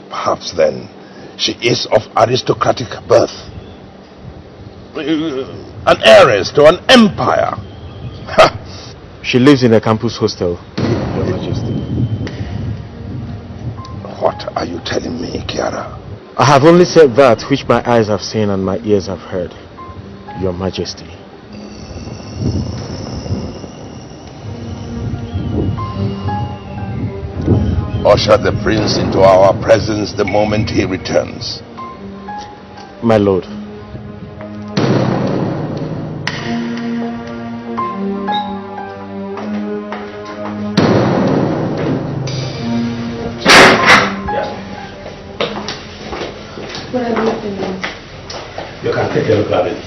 Perhaps then she is of aristocratic birth, an heiress to an empire. She lives in a campus hostel, Your Majesty. What are you telling me, Kiara? I have only said that which my eyes have seen and my ears have heard, Your Majesty. Usher the prince into our presence the moment he returns. My lord. What have you been doing? You can take a look at it.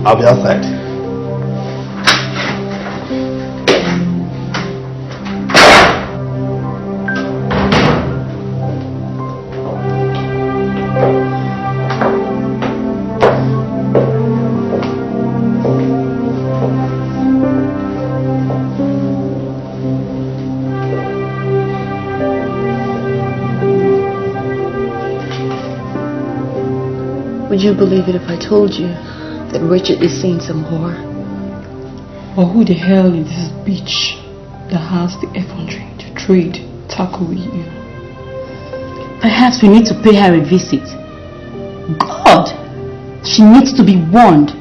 I'll be outside. Would you believe it if I told you that Richard is seeing some whore? Or who the hell is this bitch that has the effrontery to trade tackle with you? Perhaps we need to pay her a visit. God! She needs to be warned.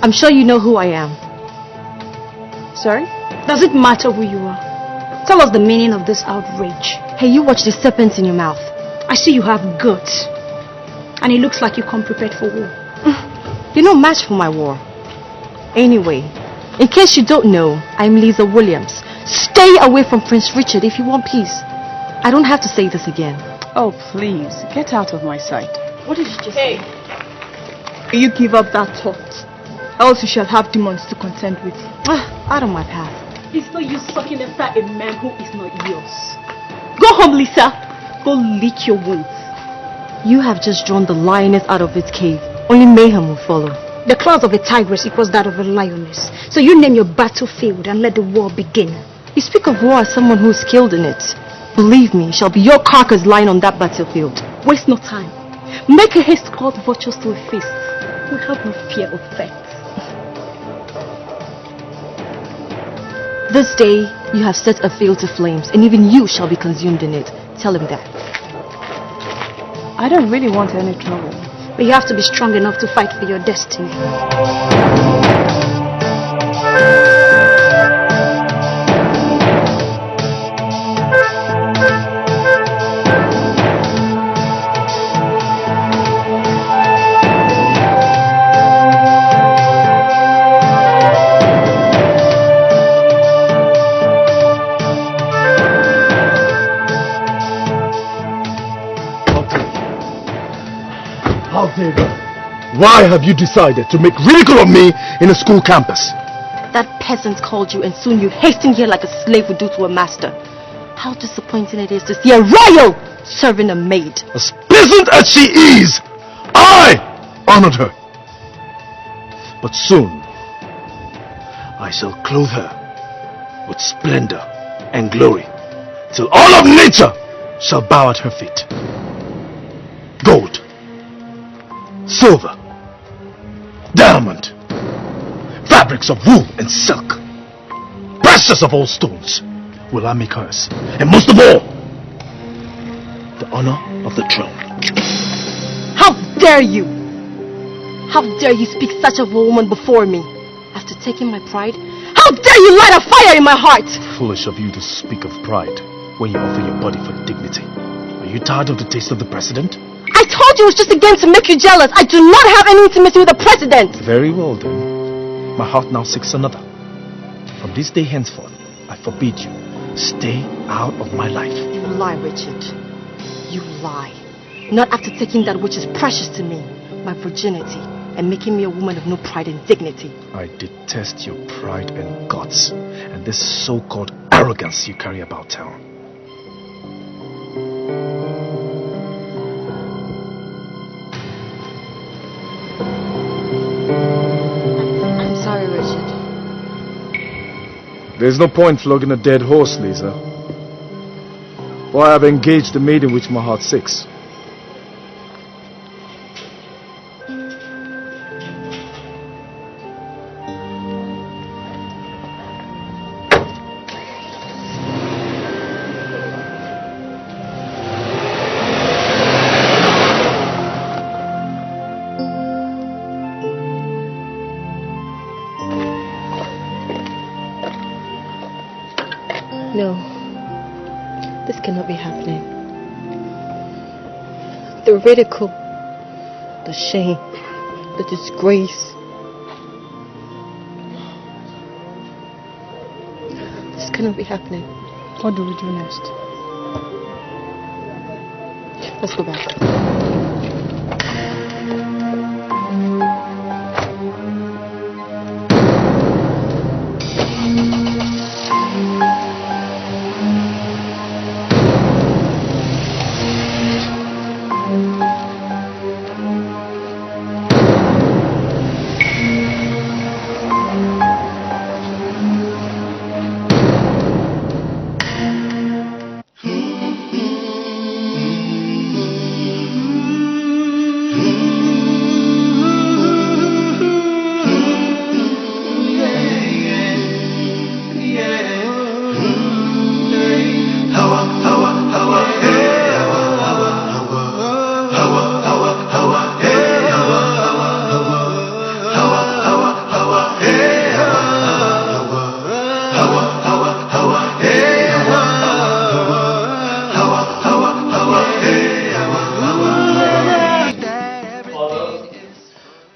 I'm sure you know who I am. Sorry? Does it matter who you are? Tell us the meaning of this outrage. Hey, you watch the serpents in your mouth. I see you have guts. And it looks like you come prepared for war. You're no match for my war. Anyway, in case you don't know, I'm Lisa Williams. Stay away from Prince Richard if you want peace. I don't have to say this again. Oh, please, get out of my sight. What did you just say? You give up that thought, else you shall have demons to contend with. Out of my path. It's no use sucking after a man who is not yours. Go home, Lisa. Go lick your wounds. You have just drawn the lioness out of its cave. Only mayhem will follow. The claws of a tigress equals that of a lioness. So you name your battlefield and let the war begin. You speak of war as someone who is skilled in it. Believe me, it shall be your carcass lying on that battlefield. Waste no time. Make a haste called vultures to a feast. We have no fear of death. This day you have set a field to flames, and even you shall be consumed in it. Tell him that. I don't really want any trouble. But you have to be strong enough to fight for your destiny. Why have you decided to make ridicule of me in a school campus? That peasant called you, and soon you hastened here like a slave would do to a master. How disappointing it is to see a royal serving a maid. As peasant as she is, I honored her. But soon, I shall clothe her with splendor and glory, till all of nature shall bow at her feet. Gold, silver, diamond, fabrics of wool and silk, precious of all stones will I make hers. And most of all, the honor of the throne. How dare you! How dare you speak such of a woman before me? After taking my pride, how dare you light a fire in my heart! Foolish of you to speak of pride when you offer your body for dignity. Are you tired of the taste of the president? I told you it was just a game to make you jealous. I do not have any intimacy with the president. Very well then. My heart now seeks another. From this day henceforth, I forbid you. Stay out of my life. You lie, Richard. You lie. Not after taking that which is precious to me, my virginity, and making me a woman of no pride and dignity. I detest your pride and guts, and this so-called arrogance you carry about town. I'm sorry, Richard. There's no point flogging a dead horse, Lisa. For I have engaged the maiden which my heart seeks. No, this cannot be happening. The ridicule, the shame, the disgrace. This cannot be happening. What do we do next? Let's go back.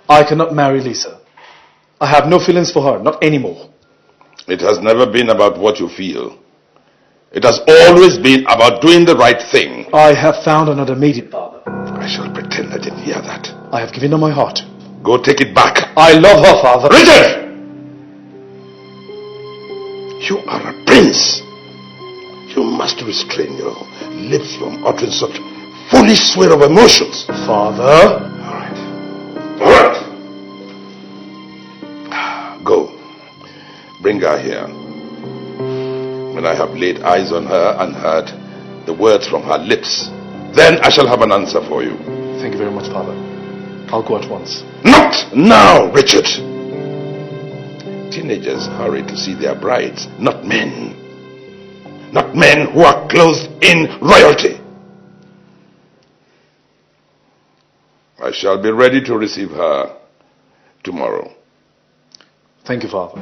I cannot marry Lisa. I have no feelings for her, not anymore. It has never been about what you feel. It has always been about doing the right thing. I have found another maiden, father. I shall pretend I didn't hear that. I have given her my heart. Go take it back. I love her, father. Richard! You are a prince. You must restrain your lips from uttering such foolish swear of emotions. Father? All bring her here. When I have laid eyes on her and heard the words from her lips, then I shall have an answer for you. Thank you very much, Father. I'll go at once. Not now, Richard! Teenagers hurry to see their brides, not men. Not men who are clothed in royalty. I shall be ready to receive her tomorrow. Thank you, Father.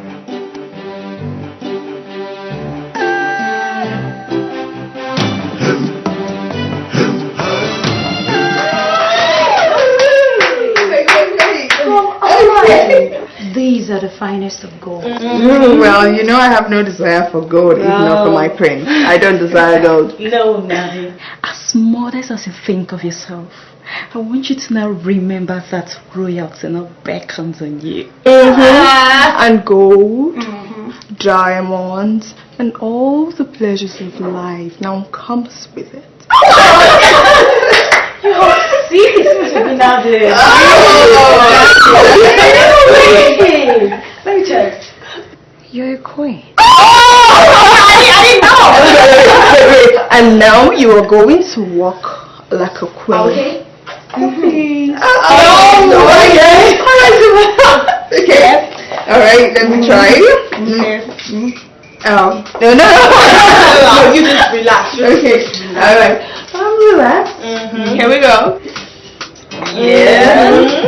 These are the finest of gold. Well, you know I have no desire for gold, even not for my prince. I don't desire gold. No, Mary. As modest as you think of yourself, I want you to now remember that royalty now beckons on you. And gold, diamonds, and all the pleasures of life now comes with it. You have ceased to be Nadia. Let me check. You're a queen. I know. And now you are going to walk like a queen. Okay. Okay. Okay. All right. Let me try. No. No, you just relax. Okay. All right. I'm relaxed. Here we go. Yeah.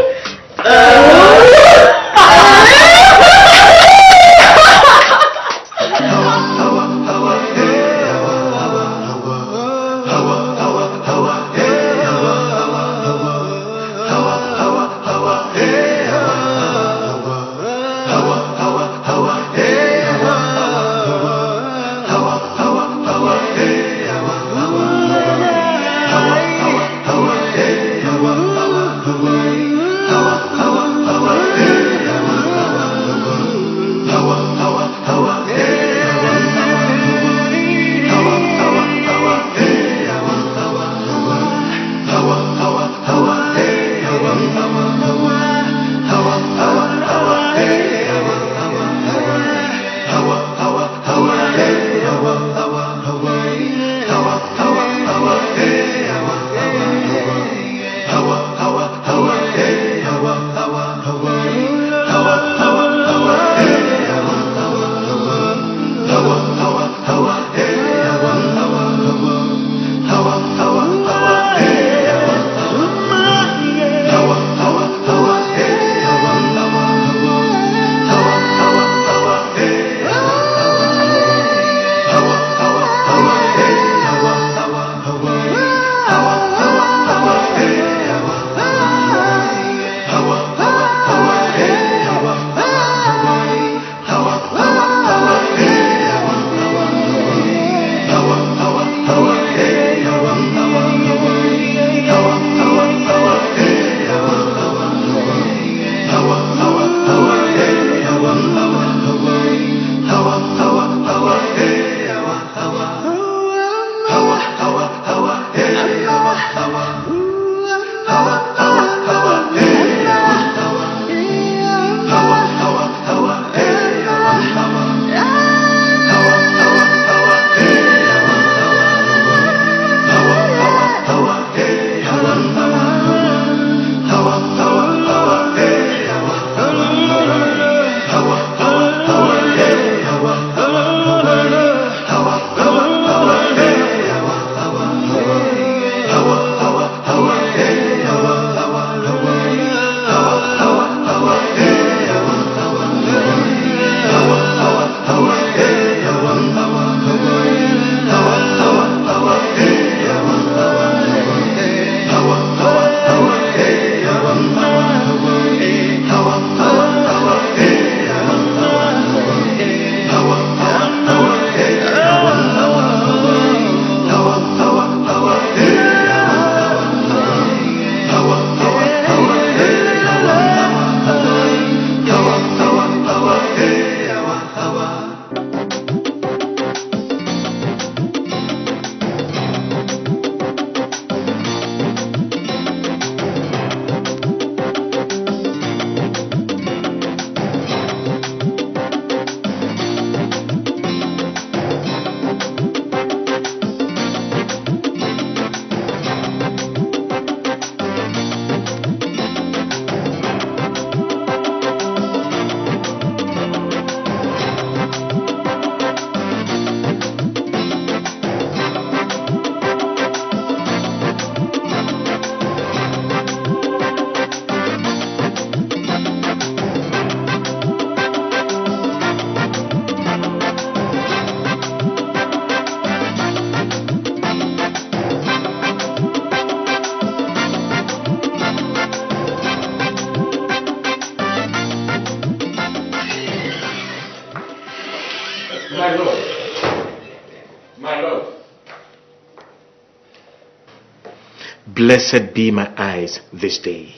Blessed be my eyes this day,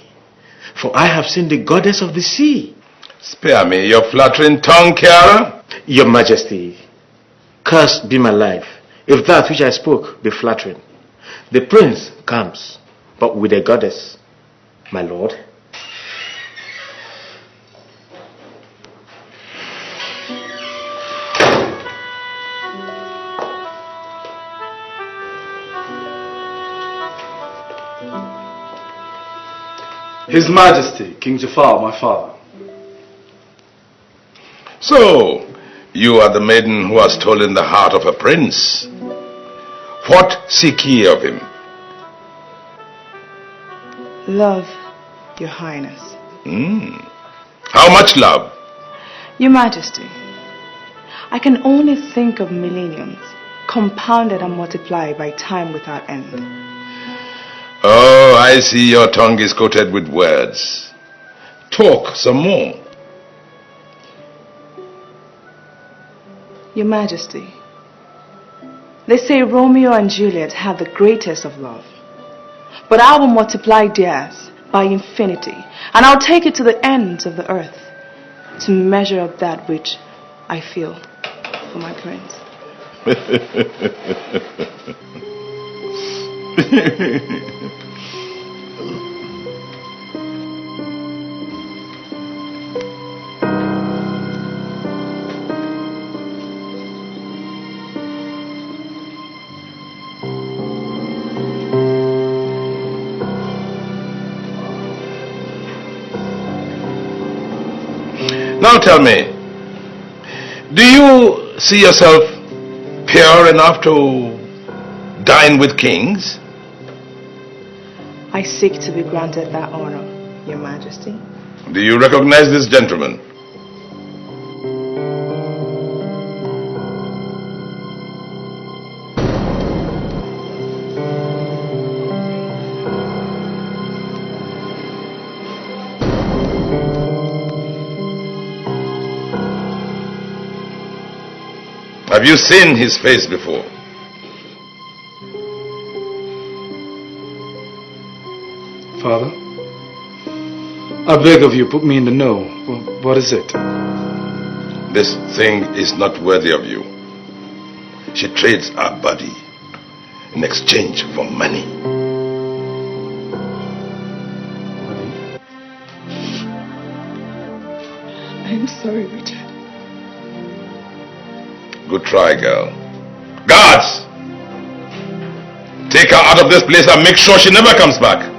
for I have seen the goddess of the sea. Spare me your flattering tongue, Kiara. Your Majesty, cursed be my life, if that which I spoke be flattering. The prince comes, but with a goddess, my lord. His Majesty, King Jafar, my father. So, you are the maiden who has stolen the heart of a prince. What seek ye of him? Love, Your Highness. How much love? Your Majesty, I can only think of millenniums, compounded and multiplied by time without end. Oh, I see your tongue is coated with words. Talk some more. Your Majesty, they say Romeo and Juliet have the greatest of love. But I will multiply theirs by infinity, and I'll take it to the ends of the earth to measure up that which I feel for my prince. Now tell me, do you see yourself pure enough to dine with kings? I seek to be granted that honor, Your Majesty. Do you recognize this gentleman? Have you seen his face before? Father, I beg of you, put me in the know. What is it? This thing is not worthy of you. She trades our body in exchange for money. I'm sorry, Richard. Good try, girl. Guards! Take her out of this place and make sure she never comes back.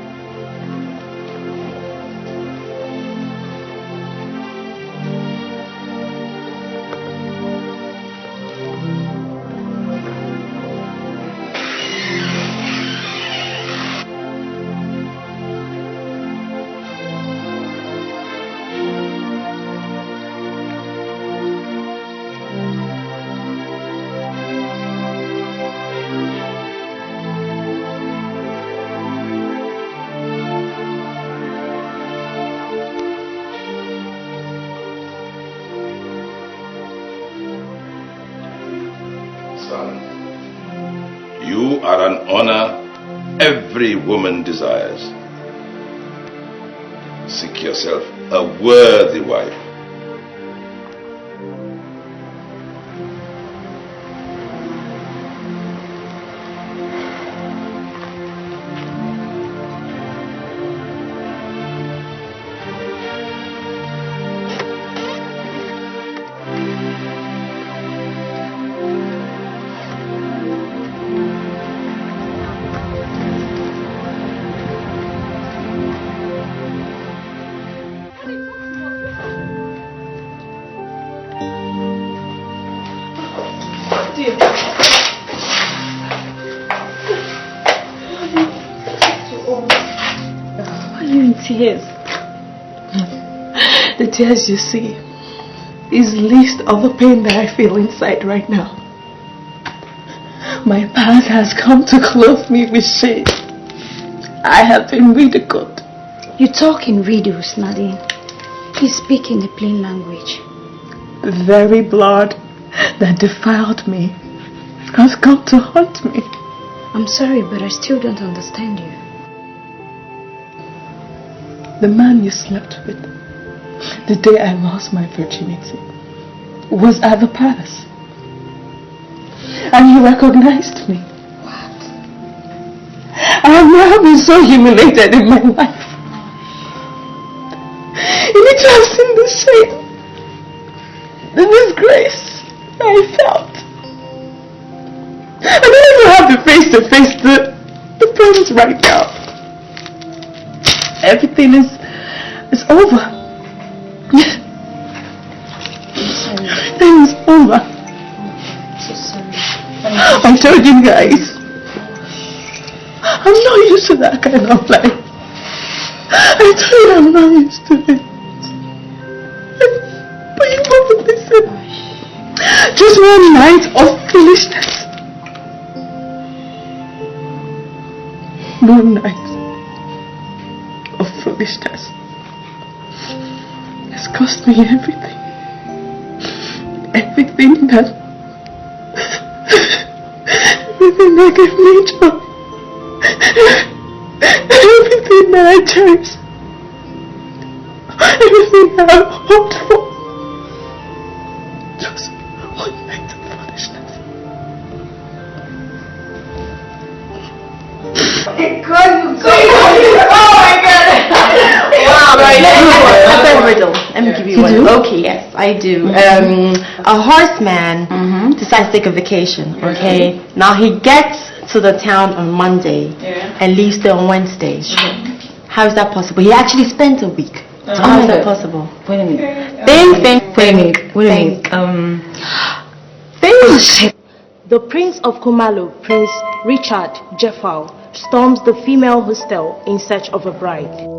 You are an honor every woman desires. Seek yourself a worthy wife. Tears. The tears you see is least of the pain that I feel inside right now. My past has come to clothe me with shame. I have been ridiculed. You talk in riddles, Nadine. You speak in the plain language. The very blood that defiled me has come to haunt me. I'm sorry, but I still don't understand you. the man you slept with the day I lost my virginity was at the palace. And he recognized me. What? I have never been so humiliated in my life. You need to have seen the shame, the disgrace I felt. I don't even have the face to face the problems right now. Everything is over. Everything is over. So sorry. I told you guys, I'm not used to that kind of life. I told you I'm not used to it. But you won't listen. Just one night of foolishness. One night of foolishness has cost me everything. Everything that gave me joy. Everything that I cherish. Everything that I hoped for. Just one night of foolishness. Oh my god! Wow, let me give you one. Okay, yes, I do. A horseman decides to take a vacation, okay? Now he gets to the town on Monday and leaves there on Wednesday. How is that possible? He actually spent a week. So how is that possible? Wait a minute. The Prince of Kumalo, Prince Richard Jeffal, storms the female hostel in search of a bride.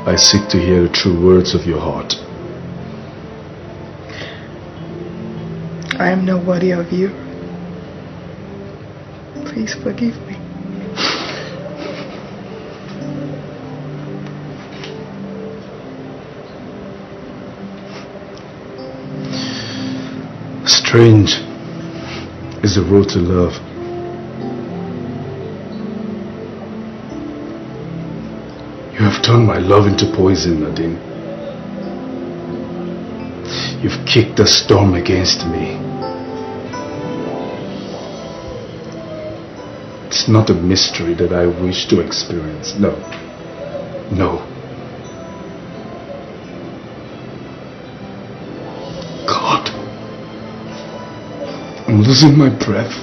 I seek to hear the true words of your heart. I am not worthy of you. Please forgive me. Strange is the road to love. You have turned my love into poison, Nadine. You've kicked the storm against me. It's not a mystery that I wish to experience. No. No. God. I'm losing my breath.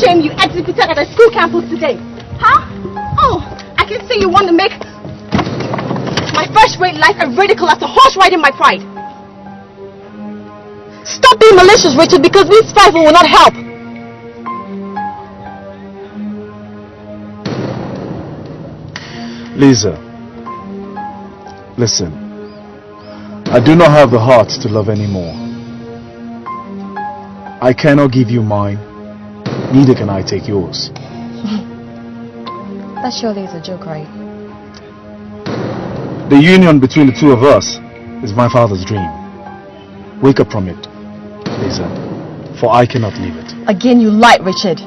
Shame you executed at a school campus today. Huh? Oh, I can see you want to make my first-rate life a ridicule after horse riding my pride. Stop being malicious, Richard, because this fight will not help. Lisa, listen. I do not have the heart to love anymore. I cannot give you mine, neither can I take yours. That surely is a joke, right? The union between the two of us is my father's dream. Wake up from it, Lisa, for I cannot leave it. Again, you lied, Richard.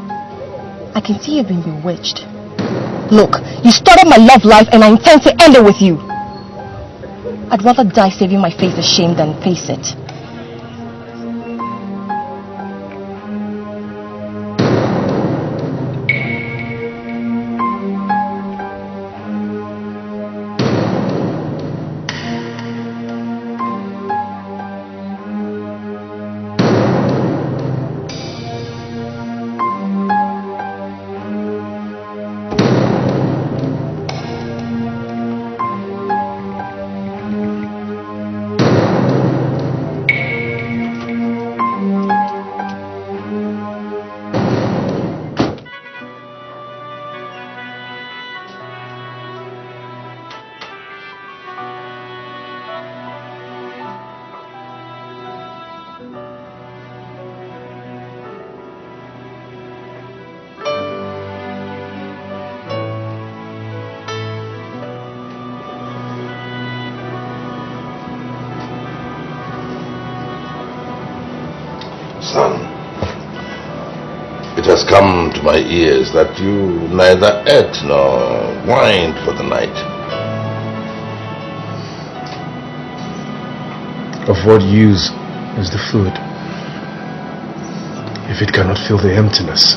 I can see you've been bewitched. Look, you started my love life and I intend to end it with you. I'd rather die saving my face of shame than face it. Son, it has come to my ears that you neither ate nor wined for the night. Of what use is the food if it cannot fill the emptiness?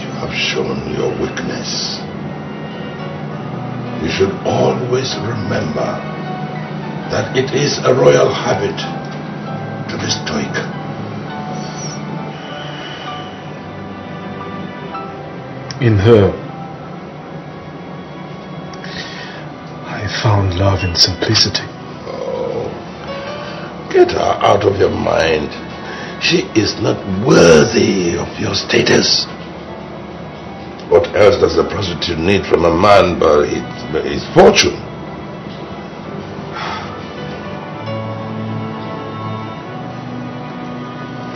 You have shown your weakness. You should always remember that it is a royal habit to be stoic. In her, I found love in simplicity. Oh, get her out of your mind. She is not worthy of your status. What else does a prostitute need from a man but his fortune?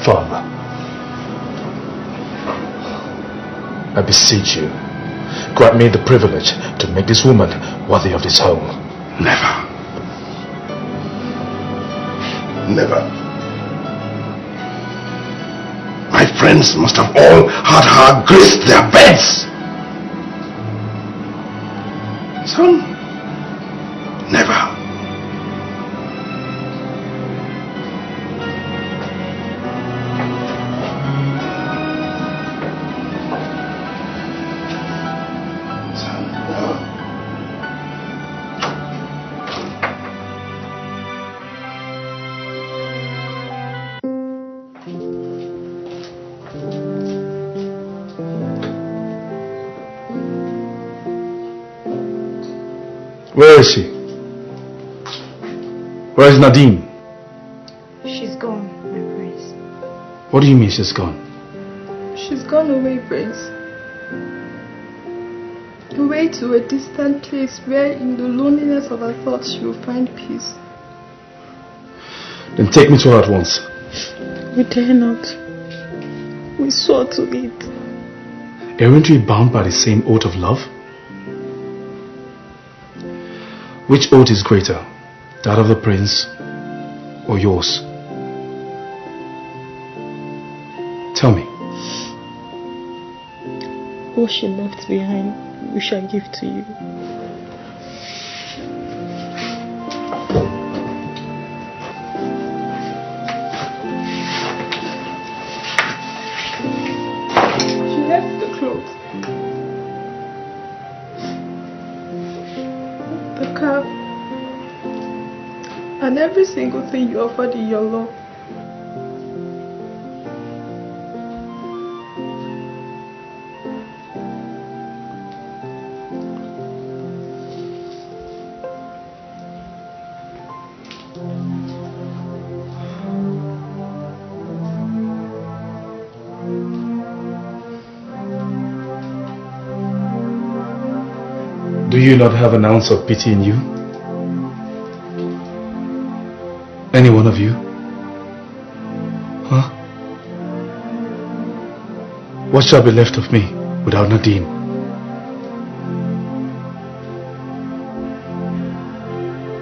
Father, I beseech you, grant me the privilege to make this woman worthy of this home. Never. Never. My friends must have all had her grace their beds. Son, never. Where is she? Where is Nadine? She's gone, my prince. What do you mean she's gone? She's gone away, prince. Away to a distant place where in the loneliness of her thoughts she will find peace. Then take me to her at once. We dare not. We swore to it. Aren't we bound by the same oath of love? Which oath is greater, that of the prince or yours? Tell me. What she left behind, we shall give to you. She left the clothes, the cap, and every single thing you offered in your love. Do you not have an ounce of pity in you? Any one of you? Huh? What shall be left of me without Nadine?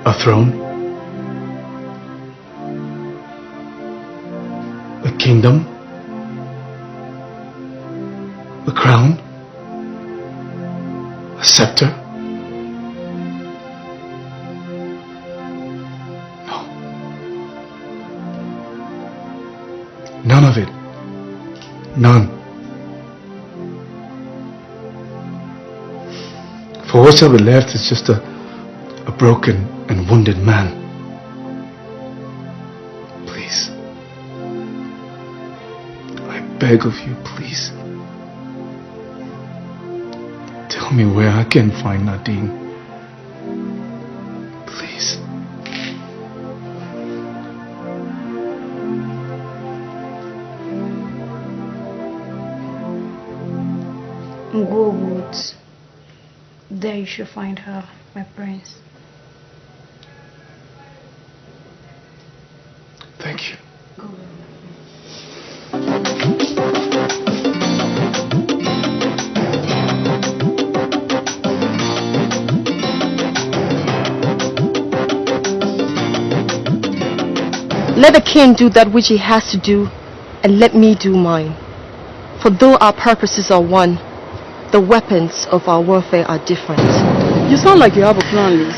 A throne? A kingdom? A crown? A scepter? No. None of it. None. For what shall be left is just a broken and wounded man. Please. I beg of you, please. Tell me where I can find Nadine. Please. Go Woods. There you should find her, my prince. Thank you. Let the king do that which he has to do, and let me do mine. For though our purposes are one, the weapons of our warfare are different. You sound like you have a plan, Liz.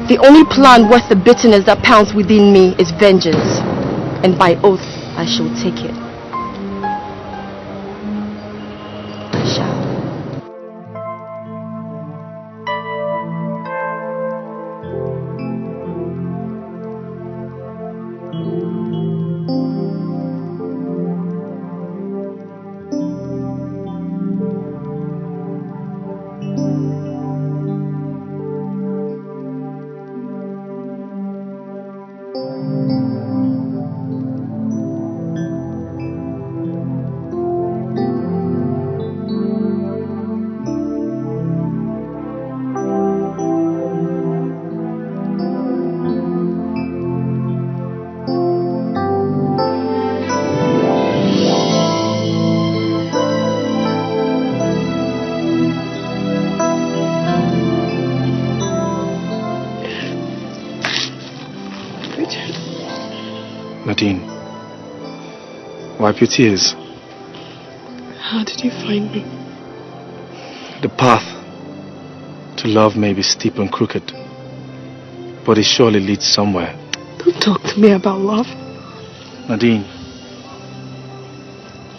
The only plan worth the bitterness that pounds within me is vengeance, and by oath I shall take it. I shall. Nadine, wipe your tears. How did you find me? The path to love may be steep and crooked, but it surely leads somewhere. Don't talk to me about love. Nadine,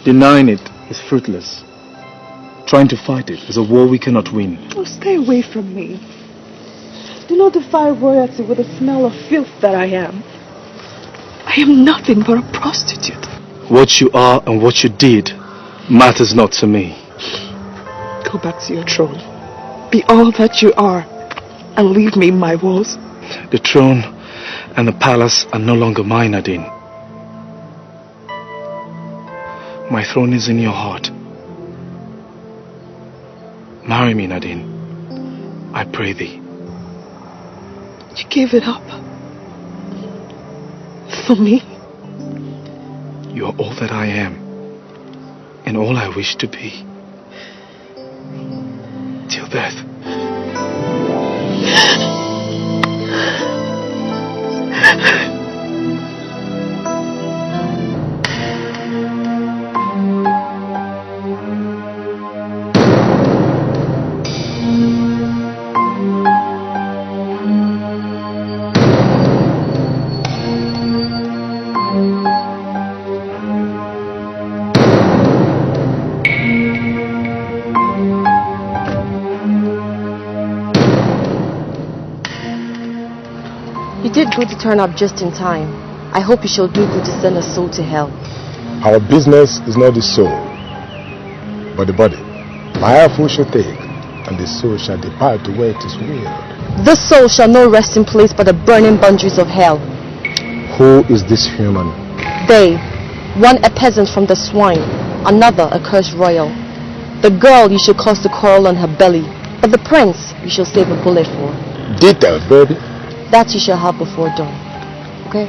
denying it is fruitless. Trying to fight it is a war we cannot win. Oh, stay away from me. Do not defy royalty with the smell of filth that I am. I am nothing but a prostitute. What you are and what you did matters not to me. Go back to your throne. Be all that you are and leave me in my walls. The throne and the palace are no longer mine, Nadine. My throne is in your heart. Marry me, Nadine. I pray thee. You gave it up. For me? You are all that I am, and all I wish to be. Till death. You did good to turn up just in time. I hope you shall do good to send a soul to hell. Our business is not the soul, but the body. My food shall take, and the soul shall depart to where it is willed. This soul shall no resting place but the burning boundaries of hell. Who is this human? They, one a peasant from the swine, another a cursed royal. The girl you should cause to quarrel on her belly, but the prince you shall save a bullet for. Details, baby. That you shall have before dawn. Okay?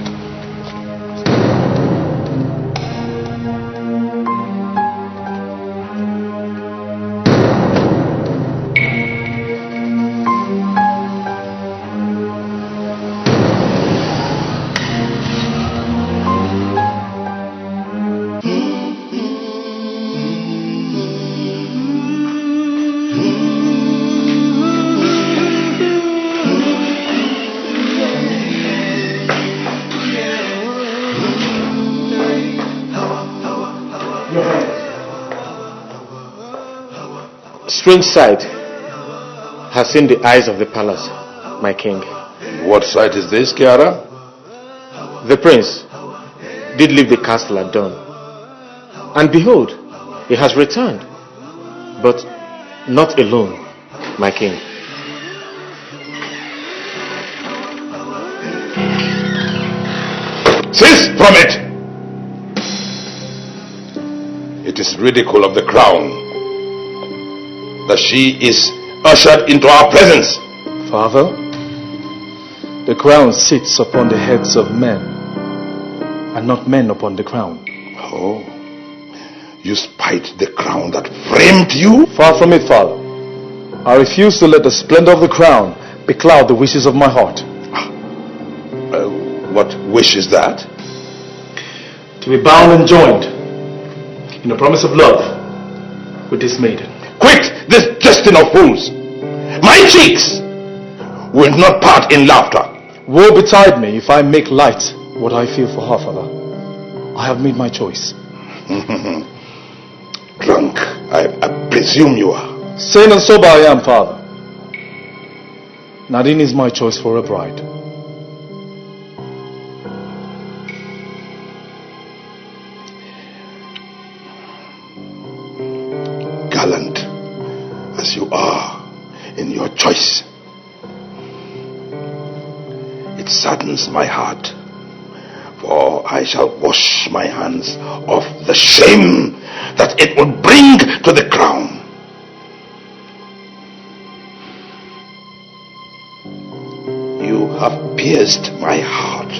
Strange sight has seen the eyes of the palace, my king. What sight is this, Kiara? The prince did leave the castle at dawn. And behold, he has returned. But not alone, my king. Cease from it! It is ridicule of the crown that she is ushered into our presence. Father, the crown sits upon the heads of men, and not men upon the crown. Oh, you spite the crown that framed you? Far from it, Father. I refuse to let the splendor of the crown becloud the wishes of my heart. What wish is that? To be bound and joined in a promise of love with this maiden. Quit this jesting of fools! My cheeks will not part in laughter. Woe betide me if I make light what I feel for her, Father. I have made my choice. Drunk, I presume you are. Sane and sober I am, Father. Nadine is my choice for a bride. Gallant as you are in your choice, it saddens my heart, for I shall wash my hands of the shame that it would bring to the crown. You have pierced my heart.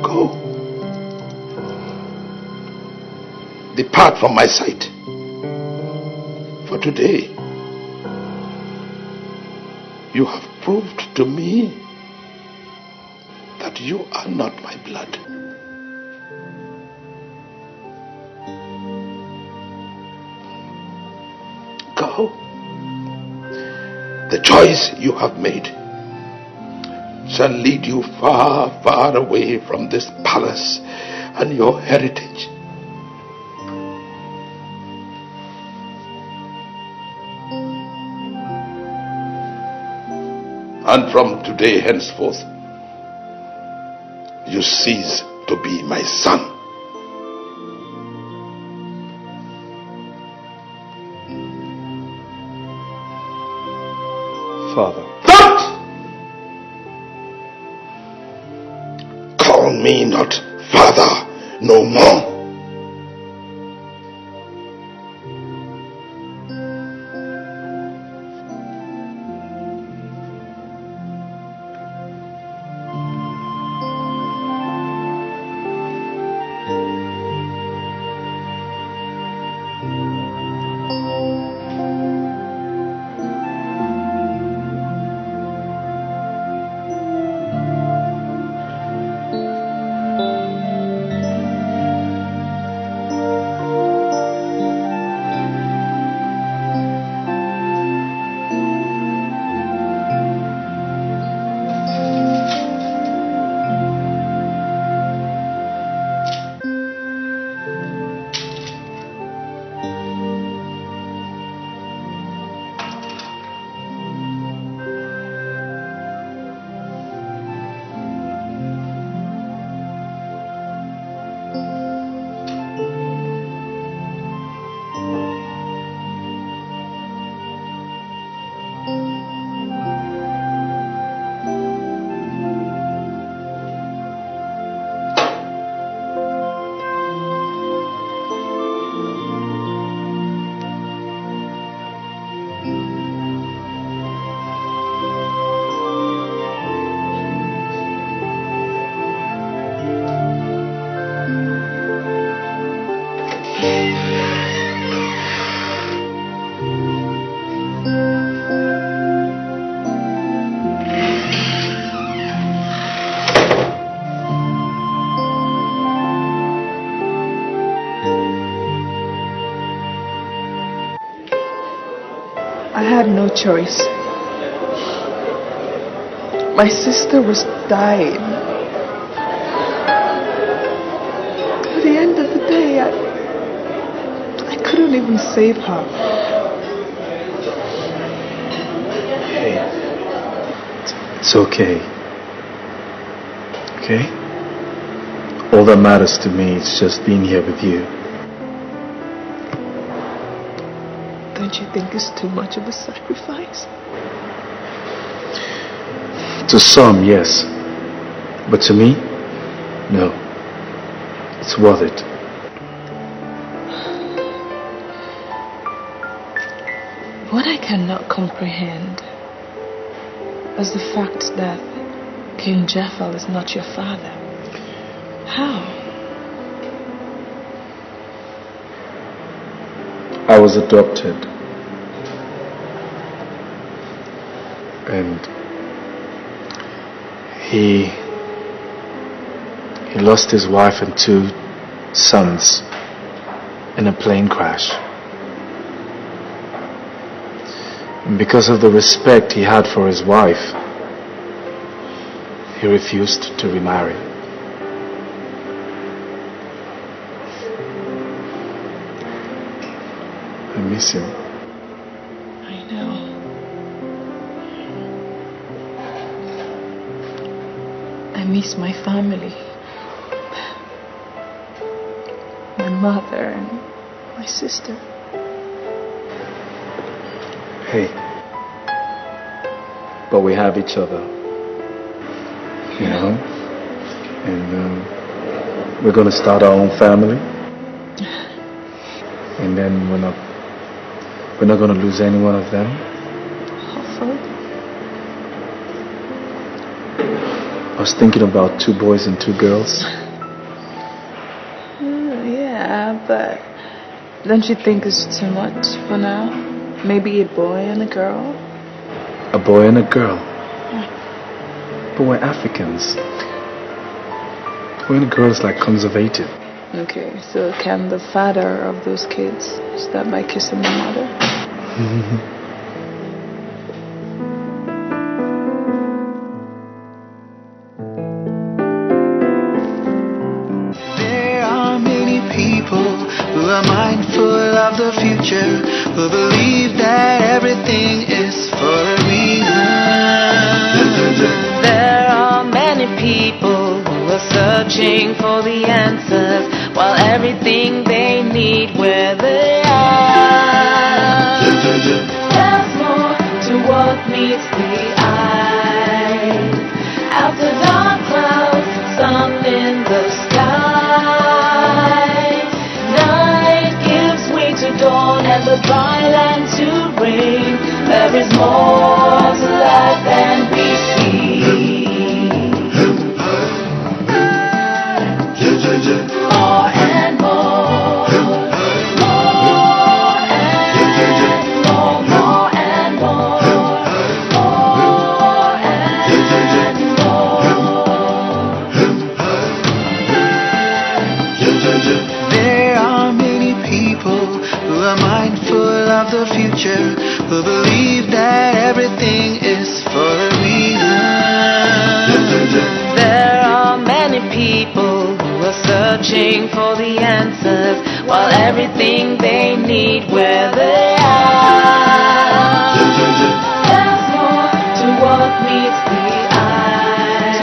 Go. Depart from my sight. For today, you have proved to me that you are not my blood. Go. The choice you have made shall lead you far, far away from this palace and your heritage. And from today henceforth, you cease to be my son. Father. Stop! Call me not father no more. I had no choice. My sister was dying. At the end of the day, I couldn't even save her. Hey, it's okay. Okay? All that matters to me is just being here with you. Don't you think it's too much of a sacrifice? To some, yes. But to me, no. It's worth it. What I cannot comprehend is the fact that King Jaffel is not your father. How? I was adopted. And he lost his wife and 2 sons in a plane crash. And because of the respect he had for his wife, he refused to remarry. I miss him. I know. I miss my family. My mother and my sister. Hey. But we have each other. You know? And we're gonna start our own family. And then we're not gonna lose any one of them. Hopefully. I was thinking about 2 boys and 2 girls. Yeah, but don't you think it's too much for now? Maybe a boy and a girl? A boy and a girl. But we're Africans. Boy and a girl is like conservative. Okay, so can the father of those kids start by kissing the mother? There are many people who are mindful of the future, who believe that everything is for a reason. There are many people who are searching for the answers, while everything they need where they are. There's more to what meets the eye. After dark clouds, sun in the sky. Night gives way to dawn and the dry land to rain. There is more to life than we see. More and more. More and more. More and more. More and more. There are many people who are mindful of the future, who believe that everything is for a reason. There are many people who are searching for the answers, while everything they need where they are. There's more to what meets the eye.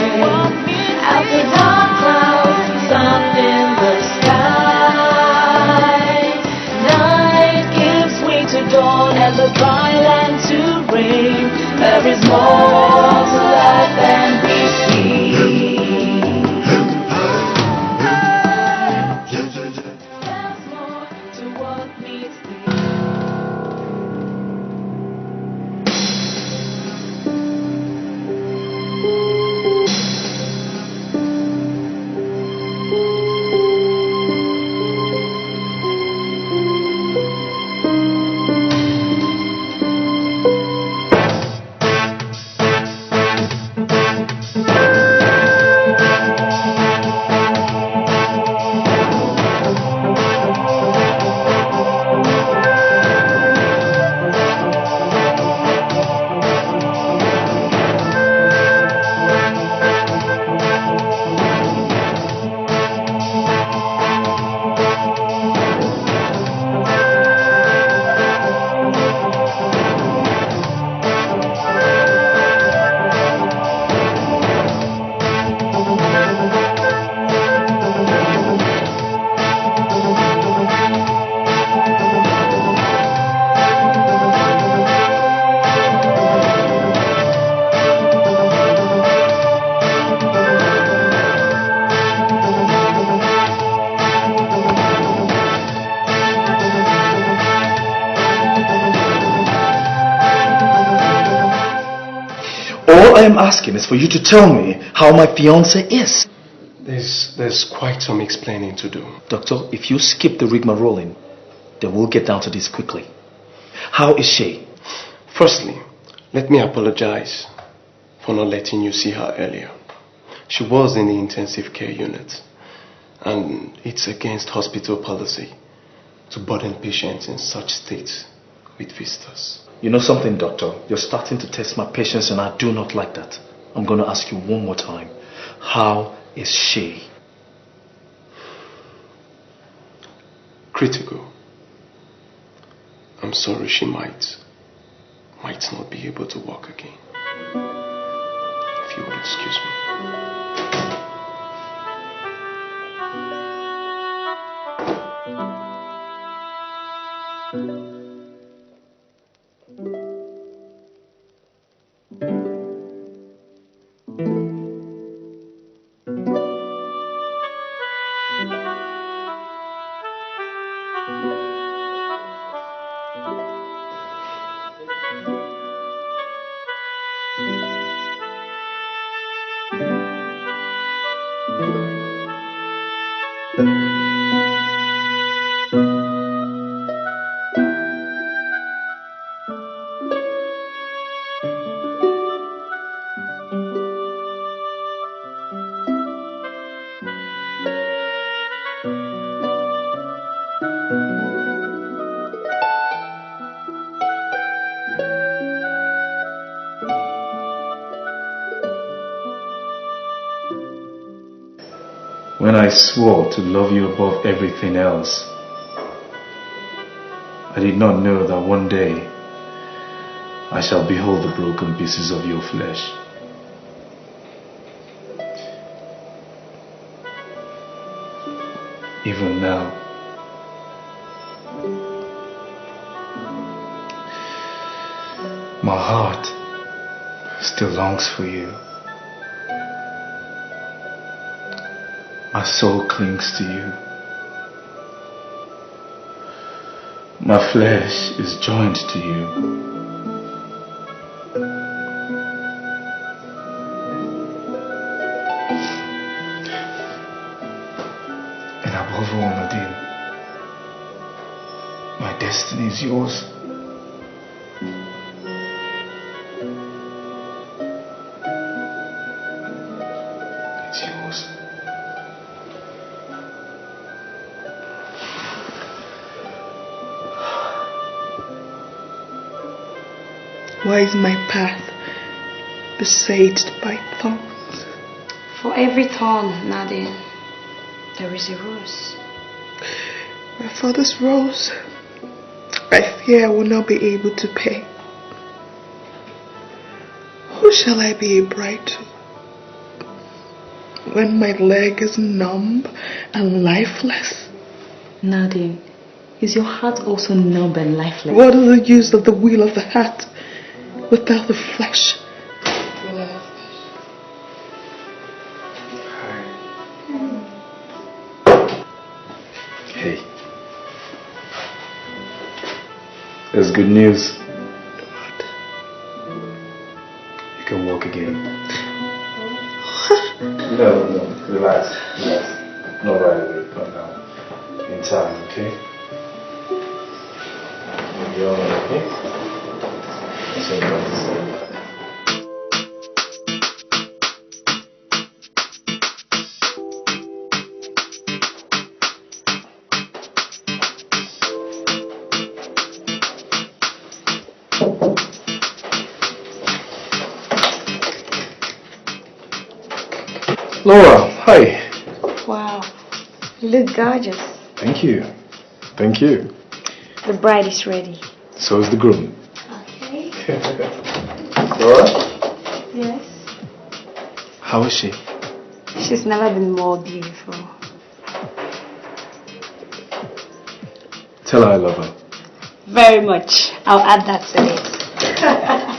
After dark clouds, sun in the sky. Night gives way to dawn and the dry land to rain. There is more to life than we see. There's more to what meets the I'm asking is for you to tell me how my fiancée is. There's quite some explaining to do. Doctor, if you skip the rigmarole, then we'll get down to this quickly. How is she? Firstly, let me apologize for not letting you see her earlier. She was in the intensive care unit, and it's against hospital policy to burden patients in such states with visitors. You know something, doctor? You're starting to test my patience, and I do not like that. I'm going to ask you one more time. How is she? Critical. I'm sorry, she might not be able to walk again. If you would excuse me. When I swore to love you above everything else, I did not know that one day I shall behold the broken pieces of your flesh. Even now, my heart still longs for you. My soul clings to you. My flesh is joined to you. And above all, Nadine, my destiny is yours. It's yours. Why is my path besieged by thorns? For every thorn, Nadine, there is a rose. For this rose, I fear I will not be able to pay. Who shall I be a bride to when my leg is numb and lifeless? Nadine, is your heart also numb and lifeless? What is the use of the wheel of the heart without the flesh? Hey, there's good news. You can walk again. No, relax. Not right away, but now. In time, okay? You'll be alright, okay? That's what I'm about to say. Laura, hi. Wow, you look gorgeous. Thank you. Thank you. The bride is ready. So is the groom. Okay. Laura? Yes? How is she? She's never been more beautiful. Tell her I love her. Very much. I'll add that to it.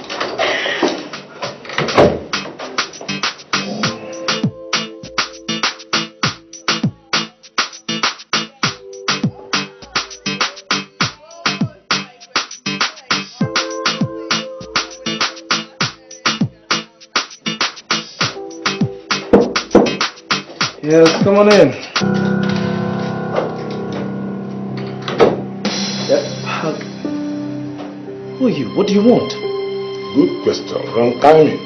Yes, come on in. Yep. Who are you? What do you want? Good question. Wrong timing.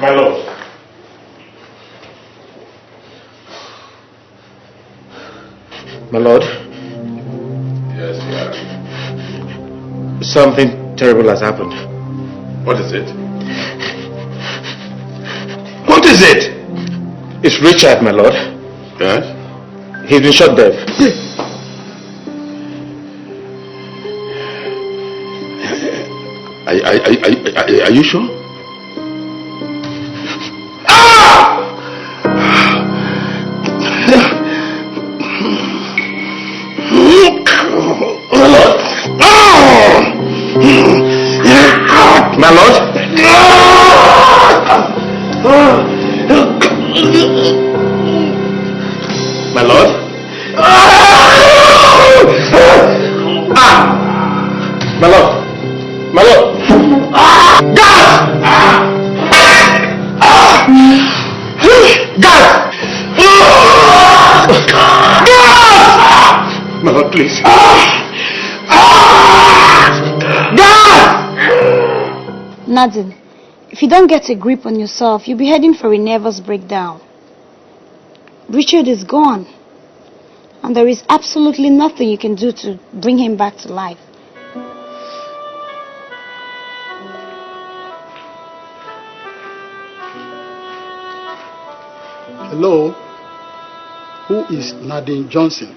My lord. My lord, Yes, yeah. something terrible has happened. What is it? What is it? It's Richard, my lord. Yes? He's been shot dead. Are you sure? My lord? My lord? My lord? My lord? Gas! Gas! My lord, please. Nadine, if you don't get a grip on yourself, you'll be heading for a nervous breakdown. Richard is gone, and there is absolutely nothing you can do to bring him back to life. Hello, who is Nadine Johnson?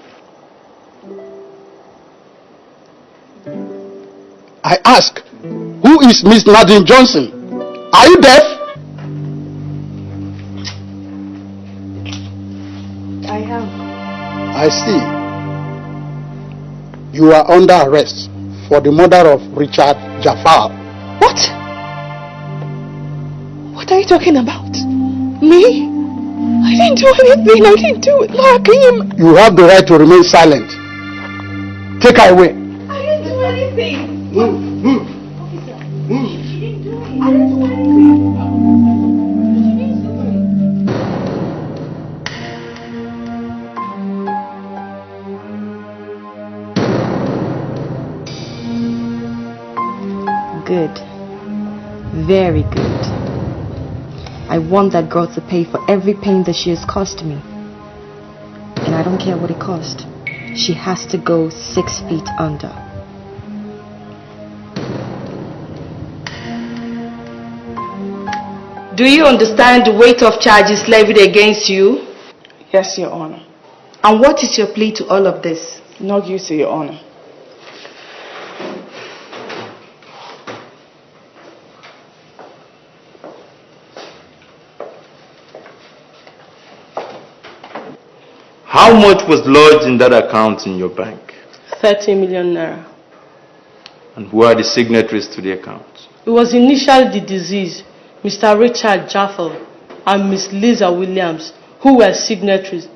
I ask, who is Miss Nadine Johnson? Are you deaf? I am. I see. You are under arrest for the murder of Richard Jafar. What? What are you talking about? Me? I didn't do anything. I didn't do it. Lakim. You have the right to remain silent. Take her away. I didn't do anything. Good. Very good. I want that girl to pay for every pain that she has caused me. And I don't care what it cost. She has to go 6 feet under. Do you understand the weight of charges levied against you? Yes, Your Honor. And what is your plea to all of this? Not guilty, Your Honor. How much was lodged in that account in your bank? 30 million naira. And who are the signatories to the account? It was initially the deceased, Mr. Richard Jaffer and Miss Lisa Williams, who were signatories,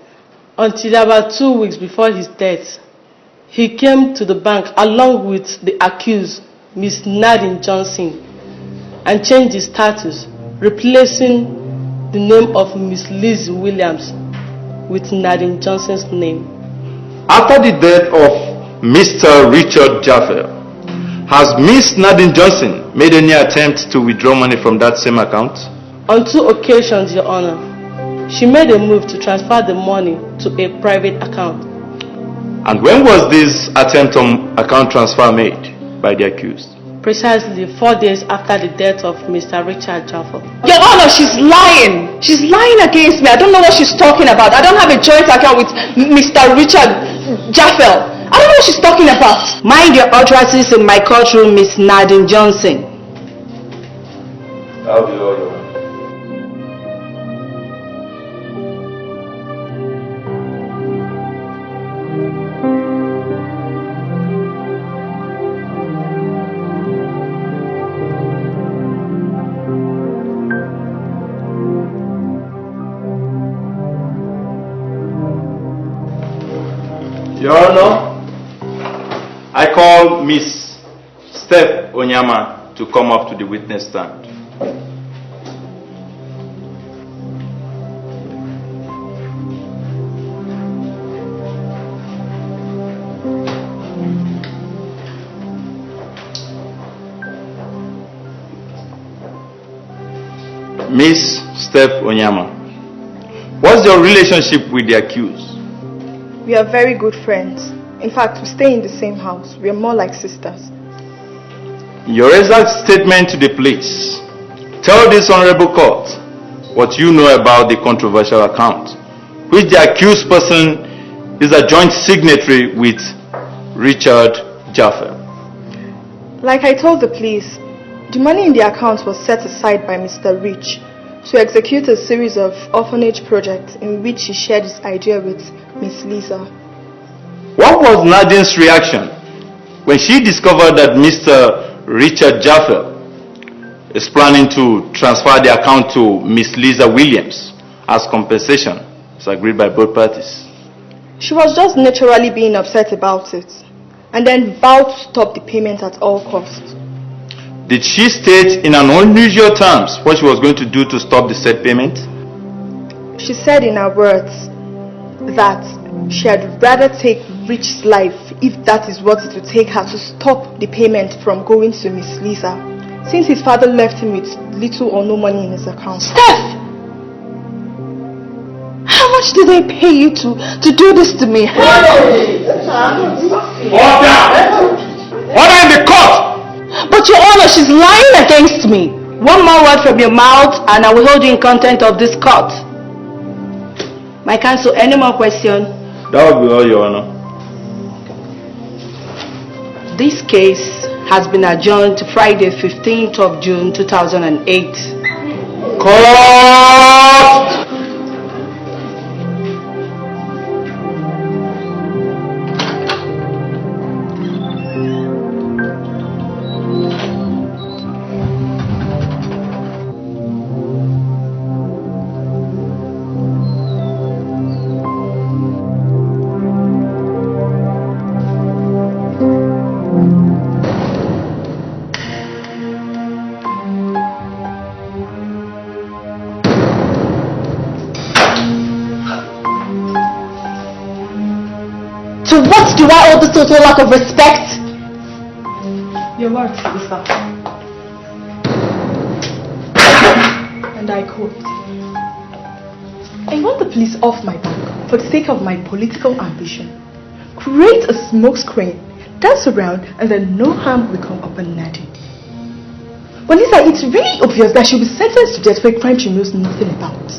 until about 2 weeks before his death. He came to the bank along with the accused, Miss Nadine Johnson, and changed his status, replacing the name of Miss Liz Williams with Nadine Johnson's name. After the death of Mr. Richard Jaffer, Has Miss Nadine Johnson made any attempt to withdraw money from that same account? On 2 occasions, Your Honor. She made a move to transfer the money to a private account. And when was this attempt on account transfer made by the accused? Precisely 4 days after the death of Mr. Richard Jaffel. Your Honor, she's lying. She's lying against me. I don't know what she's talking about. I don't have a joint account with Mr. Richard Jaffel. I don't know what she's talking about. Mind your utterances in my courtroom, Miss Nadine Johnson. I'll be all yours. Your Honor, I call Miss Steph Onyama to come up to the witness stand. Miss Steph Onyama, what's your relationship with the accused? We are very good friends. In fact, we stay in the same house. We are more like sisters. Your exact statement to the police. Tell this honorable court what you know about the controversial account, which the accused person is a joint signatory with Richard Jaffel. Like I told the police, the money in the account was set aside by Mr. Rich to execute a series of orphanage projects in which he shared his idea with Miss Lisa. What was Nadine's reaction when she discovered that Mr. Richard Jaffel is planning to transfer the account to Miss Lisa Williams as compensation, as agreed by both parties? She was just naturally being upset about it, and then vowed to stop the payment at all costs. Did she state in an unusual terms what she was going to do to stop the said payment? She said in her words that she had rather take Rich's life if that is what it would take her to stop the payment from going to Miss Lisa, since his father left him with little or no money in his account. Steph! How much did they pay you to do this to me? Order! Order in the court! But Your Honor, she's lying against me. One more word from your mouth and I will hold you in contempt of this court. My counsel, any more question? That will be all, Your Honor. This case has been adjourned to Friday, 15th of June 2008. Court! To what do I owe this total lack of respect? Your words, Lisa. And I quote, I want the police off my back for the sake of my political ambition. Create a smokescreen, dance around, and then no harm will come upon Nadine. But Lisa, it's really obvious that she'll be sentenced to death for a crime she knows nothing about.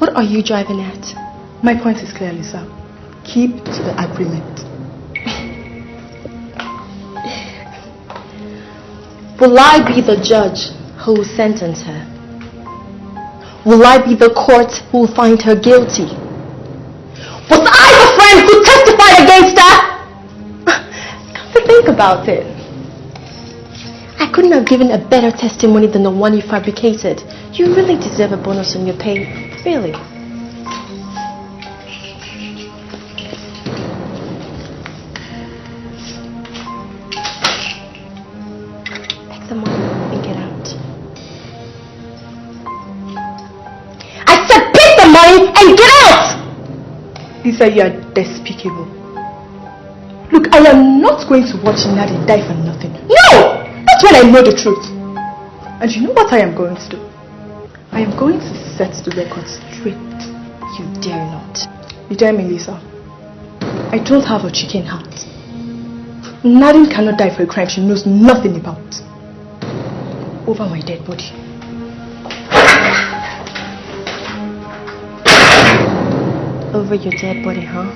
What are you driving at? My point is clear, Lisa. Keep to the agreement. Will I be the judge who will sentence her? Will I be the court who will find her guilty? Was I the friend who testified against her? Come to think about it, I couldn't have given a better testimony than the one you fabricated. You really deserve a bonus on your pay, really. Take the money and get out. I said pick the money and get out! Lisa, you are despicable. Look, I am not going to watch Nadine die for nothing. No! That's when I know the truth. And you know what I am going to do? I am going to set the record straight. You dare not. You dare me, Lisa? I don't have a chicken heart. Nadine cannot die for a crime she knows nothing about. Over my dead body. Over your dead body, huh?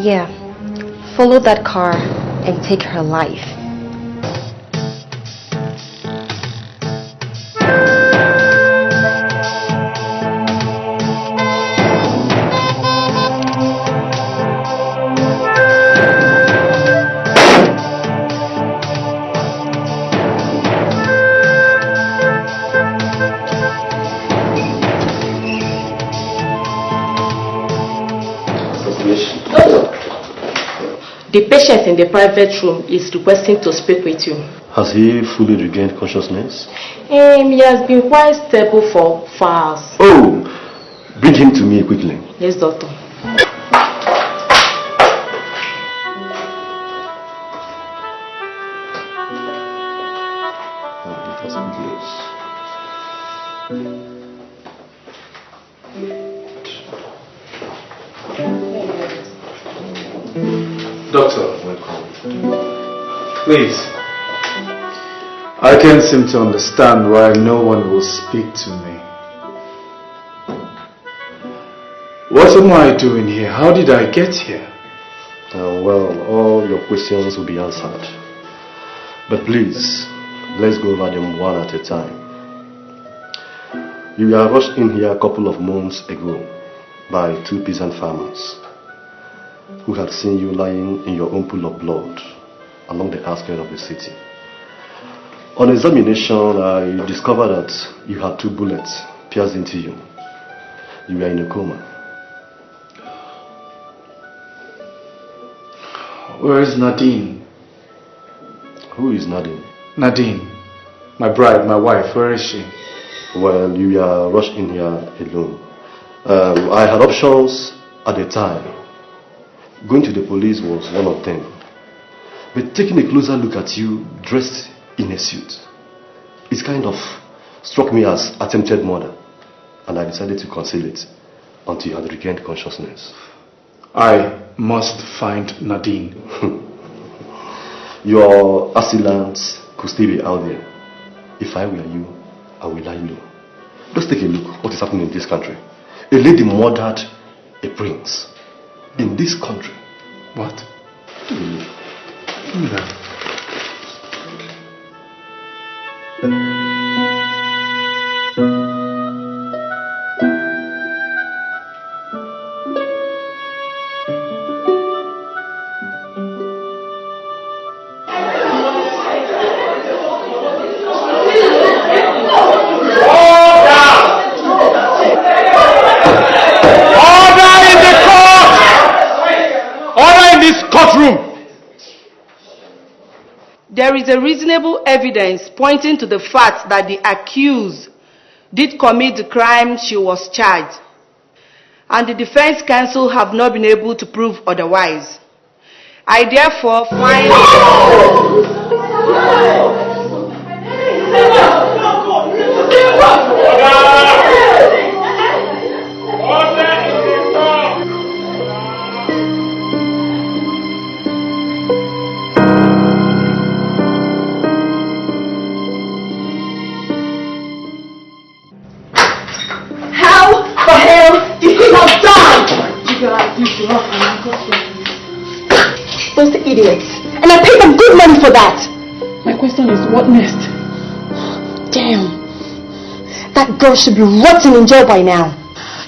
Yeah. Follow that car and take her life. The patient in the private room is requesting to speak with you. Has he fully regained consciousness? He has been quite stable for hours. Oh, bring him to me quickly. Yes, doctor. Doctor, please. I can't seem to understand why no one will speak to me. What am I doing here? How did I get here? Well, all your questions will be answered. But please, let's go over them one at a time. You were rushed in here a couple of months ago by two peasant farmers who had seen you lying in your own pool of blood along the outskirts of the city. On examination, I discovered that you had 2 bullets pierced into you. You were in a coma. Where is Nadine? Who is Nadine? Nadine, my bride, my wife, where is she? Well, you were rushed in here alone. I had options at the time. Going to the police was one of them. But taking a closer look at you dressed in a suit, it kind of struck me as attempted murder, and I decided to conceal it until you had regained consciousness. I must find Nadine. Your assailants could still be out there. If I were you, I will lie low. Just take a look what is happening in this country. A lady murdered a prince in this country. What? Take a look. Give me that. There is a reasonable evidence pointing to the fact that the accused did commit the crime she was charged, and the defense counsel have not been able to prove otherwise. I therefore find... Those idiots. And I paid them good money for that. My question is, what next? Damn. That girl should be rotting in jail by now.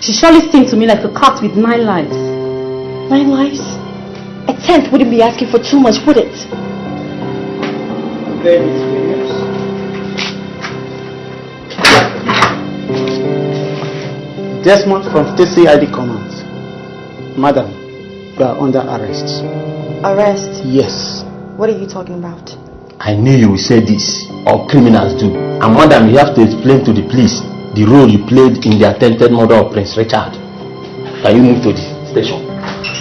She surely sings to me like a cat with 9 lives. 9 lives? A 10th wouldn't be asking for too much, would it? Desmond from TCID Command. Madam, you are under arrest. Arrest? Yes. What are you talking about? I knew you would say this. All criminals do. And madam, you have to explain to the police the role you played in the attempted murder of Prince Richard. Can you move to the station?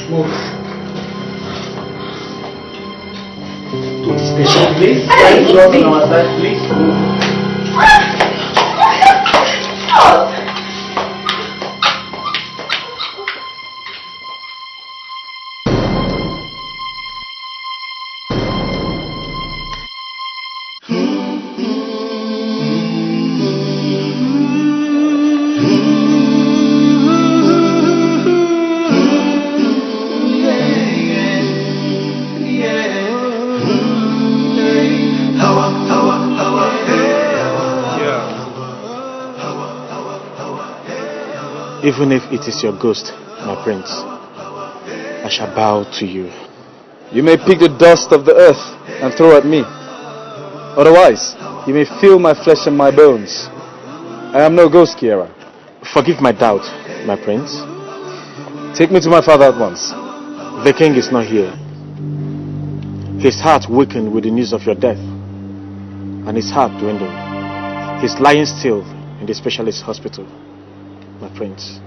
Move. To the station, please. Thank you on our side, please. Move. Even if it is your ghost, my prince, I shall bow to you. You may pick the dust of the earth and throw at me. Otherwise, you may feel my flesh and my bones. I am no ghost, Kiera. Forgive my doubt, my prince. Take me to my father at once. The king is not here. His heart weakened with the news of your death, and his heart dwindled. He's lying still in the specialist hospital, my prince.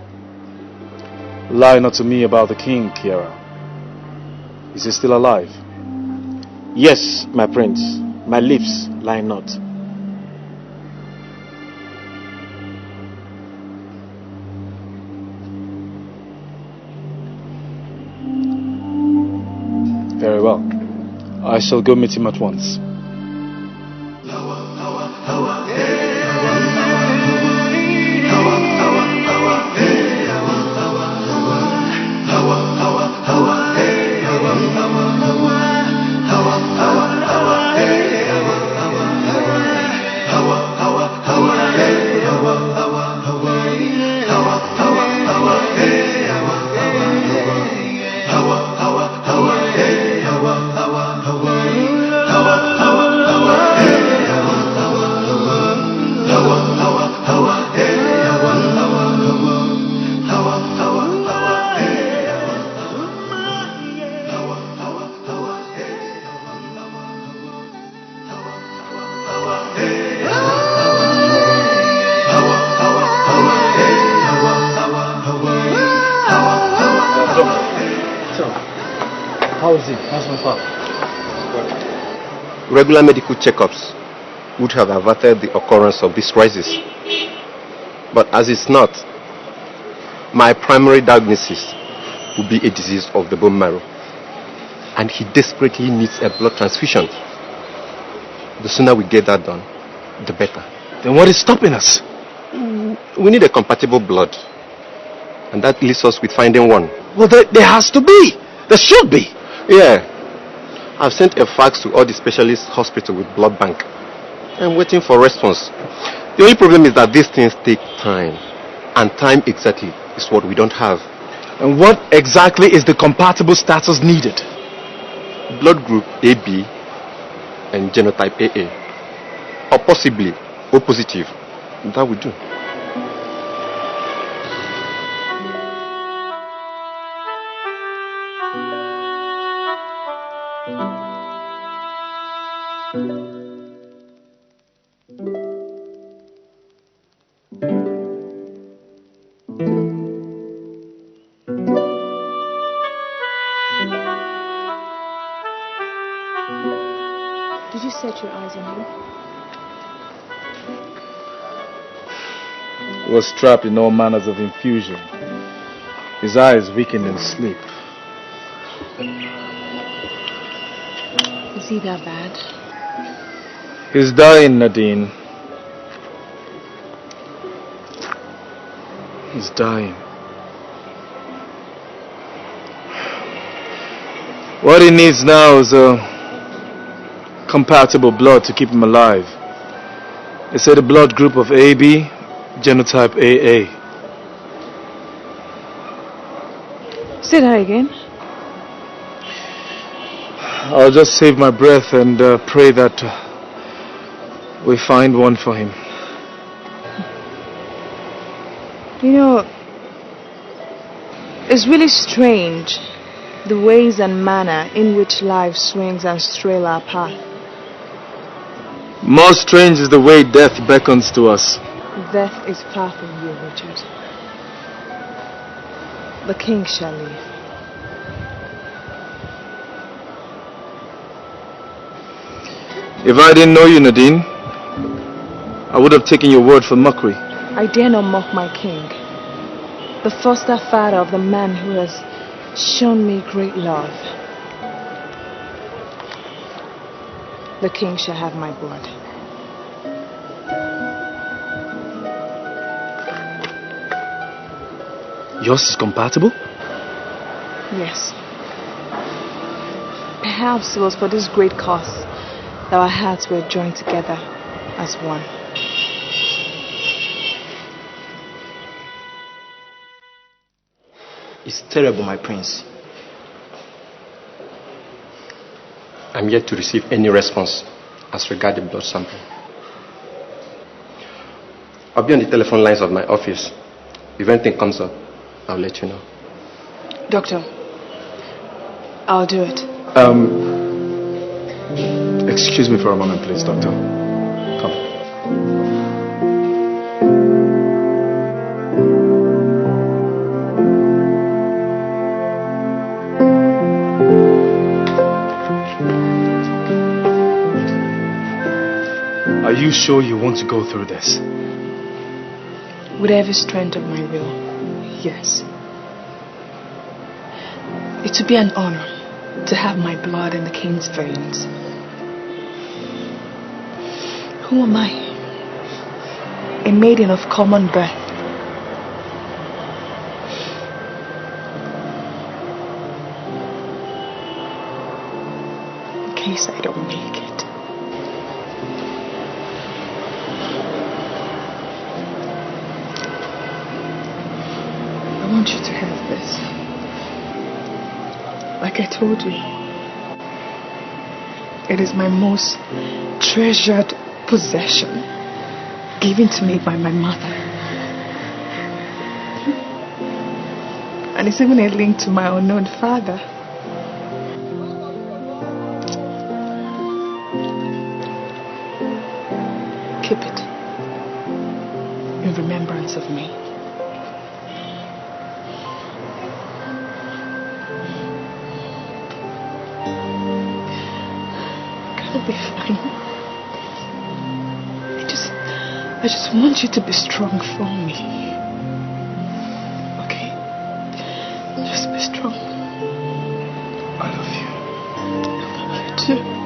Lie not to me about the king, Kiera. Is he still alive? Yes, my prince. My lips lie not. Very well. I shall go meet him at once. How is he? How's my father? Regular medical checkups would have averted the occurrence of this crisis. But as it's not, my primary diagnosis would be a disease of the bone marrow. And he desperately needs a blood transfusion. The sooner we get that done, the better. Then what is stopping us? We need a compatible blood. And that leaves us with finding one. Well, there has to be. There should be. Yeah. I've sent a fax to all the specialist hospitals with blood bank. I'm waiting for response. The only problem is that these things take time. And time exactly is what we don't have. And what exactly is the compatible status needed? Blood group AB and genotype AA. Or possibly O positive. That would do. Did you set your eyes on him? He was trapped in all manners of infusion. His eyes weakened in sleep. Is he that bad? He's dying, Nadine. He's dying. What he needs now is a compatible blood to keep him alive. They say the blood group of AB, genotype AA. Say that again. I'll just save my breath and pray that we find one for him. You know, it's really strange the ways and manner in which life swings and strail our path. More strange is the way death beckons to us. Death is far from you, Richard. The king shall live. If I didn't know you, Nadine, I would have taken your word for mockery. I dare not mock my king, the foster father of the man who has shown me great love. The king shall have my blood. Yours is compatible? Yes. Perhaps it was for this great cause that our hearts were joined together as one. It's terrible, my prince. I'm yet to receive any response as regards the blood sample. I'll be on the telephone lines of my office. If anything comes up, I'll let you know. Doctor, I'll do it. Excuse me for a moment, please, doctor. Come. Are you sure you want to go through this? With every strength of my will, yes. It would be an honor to have my blood in the king's veins. Who am I? A maiden of common birth. In case I don't make it. I want you to have this. Like I told you, it is my most treasured possession given to me by my mother. And it's even a link to my unknown father. Keep it in remembrance of me. I'll be fine. I just want you to be strong for me. Okay? Just be strong. I love you. I love you too.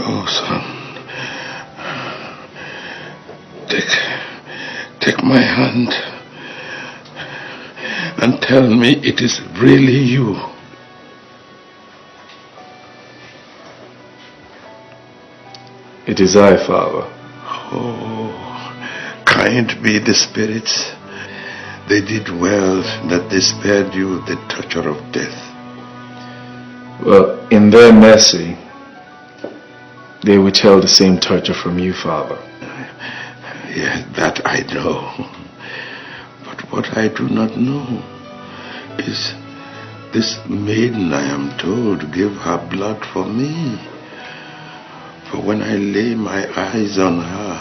Oh, son. Take my hand and tell me it is really you. It is I, Father. Oh, kind be the spirits. They did well that they spared you the torture of death. Well, in their mercy, they withheld the same torture from you, Father. Yeah, that I know. But what I do not know is this maiden, I am told, gave her blood for me. For when I lay my eyes on her,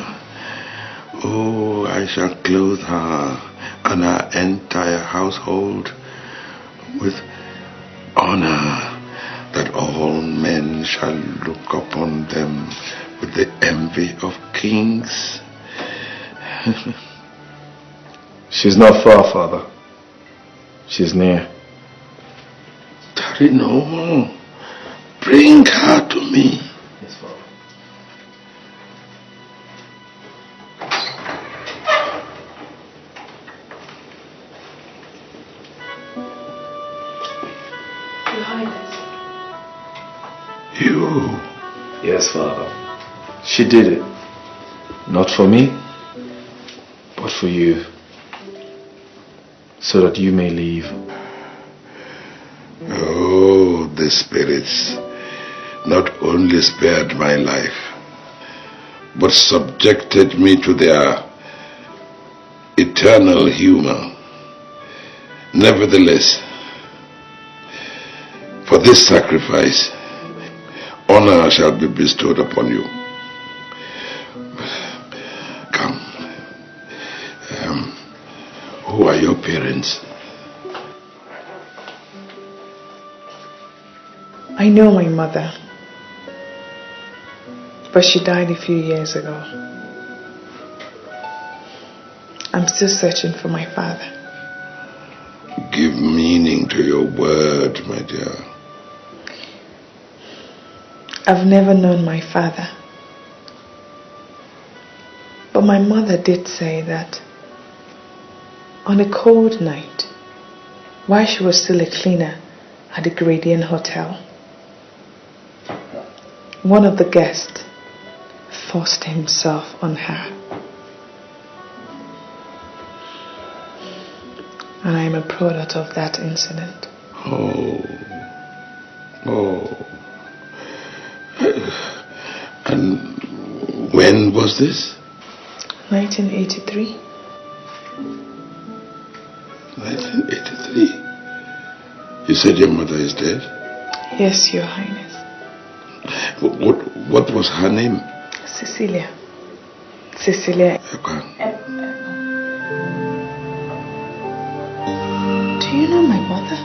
oh, I shall clothe her and her entire household with honor, that all men shall look upon them with the envy of kings. She's not far, Father. She's near. Tarry no more. Bring her to me. Yes, Father. Your Highness. You? Yes, Father. She did it. Not for me, but for you. So that you may leave. Oh, the spirits not only spared my life, but subjected me to their eternal humor. Nevertheless, for this sacrifice, honor shall be bestowed upon you. Come. Who are your parents? I know my mother, but she died a few years ago. I'm still searching for my father. Give meaning to your word, my dear. I've never known my father, but my mother did say that on a cold night, while she was still a cleaner at the Gradient Hotel, one of the guests forced himself on her. And I am a product of that incident. Oh. And when was this? 1983. 1983. You said your mother is dead? Yes, Your Highness. What was her name? Cecilia. Cecilia. Do you know my mother?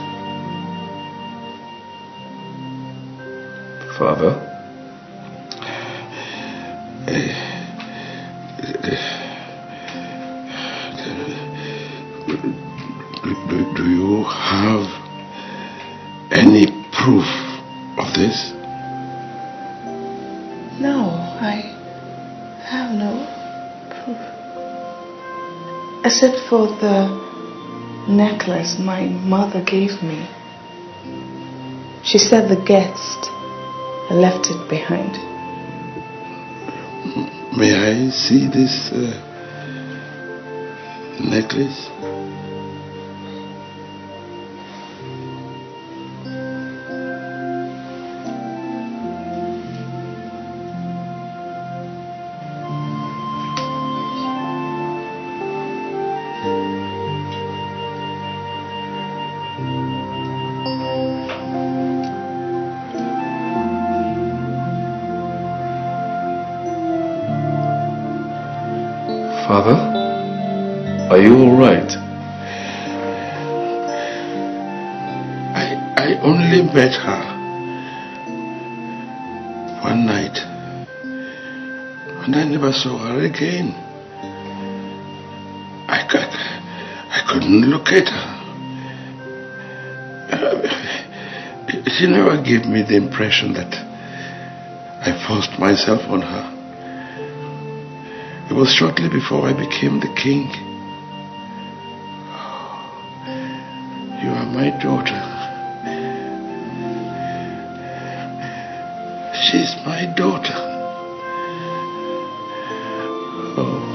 Father? Do you have any proof of this? No, I have no proof. Except for the necklace my mother gave me. She said the guest left it behind. May I see this necklace? Father? Are you all right? I only met her one night, and I never saw her again. I couldn't locate her. She never gave me the impression that I forced myself on her. It was shortly before I became the king. You are my daughter. She's my daughter. Oh.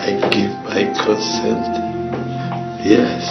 I give my consent. Yes.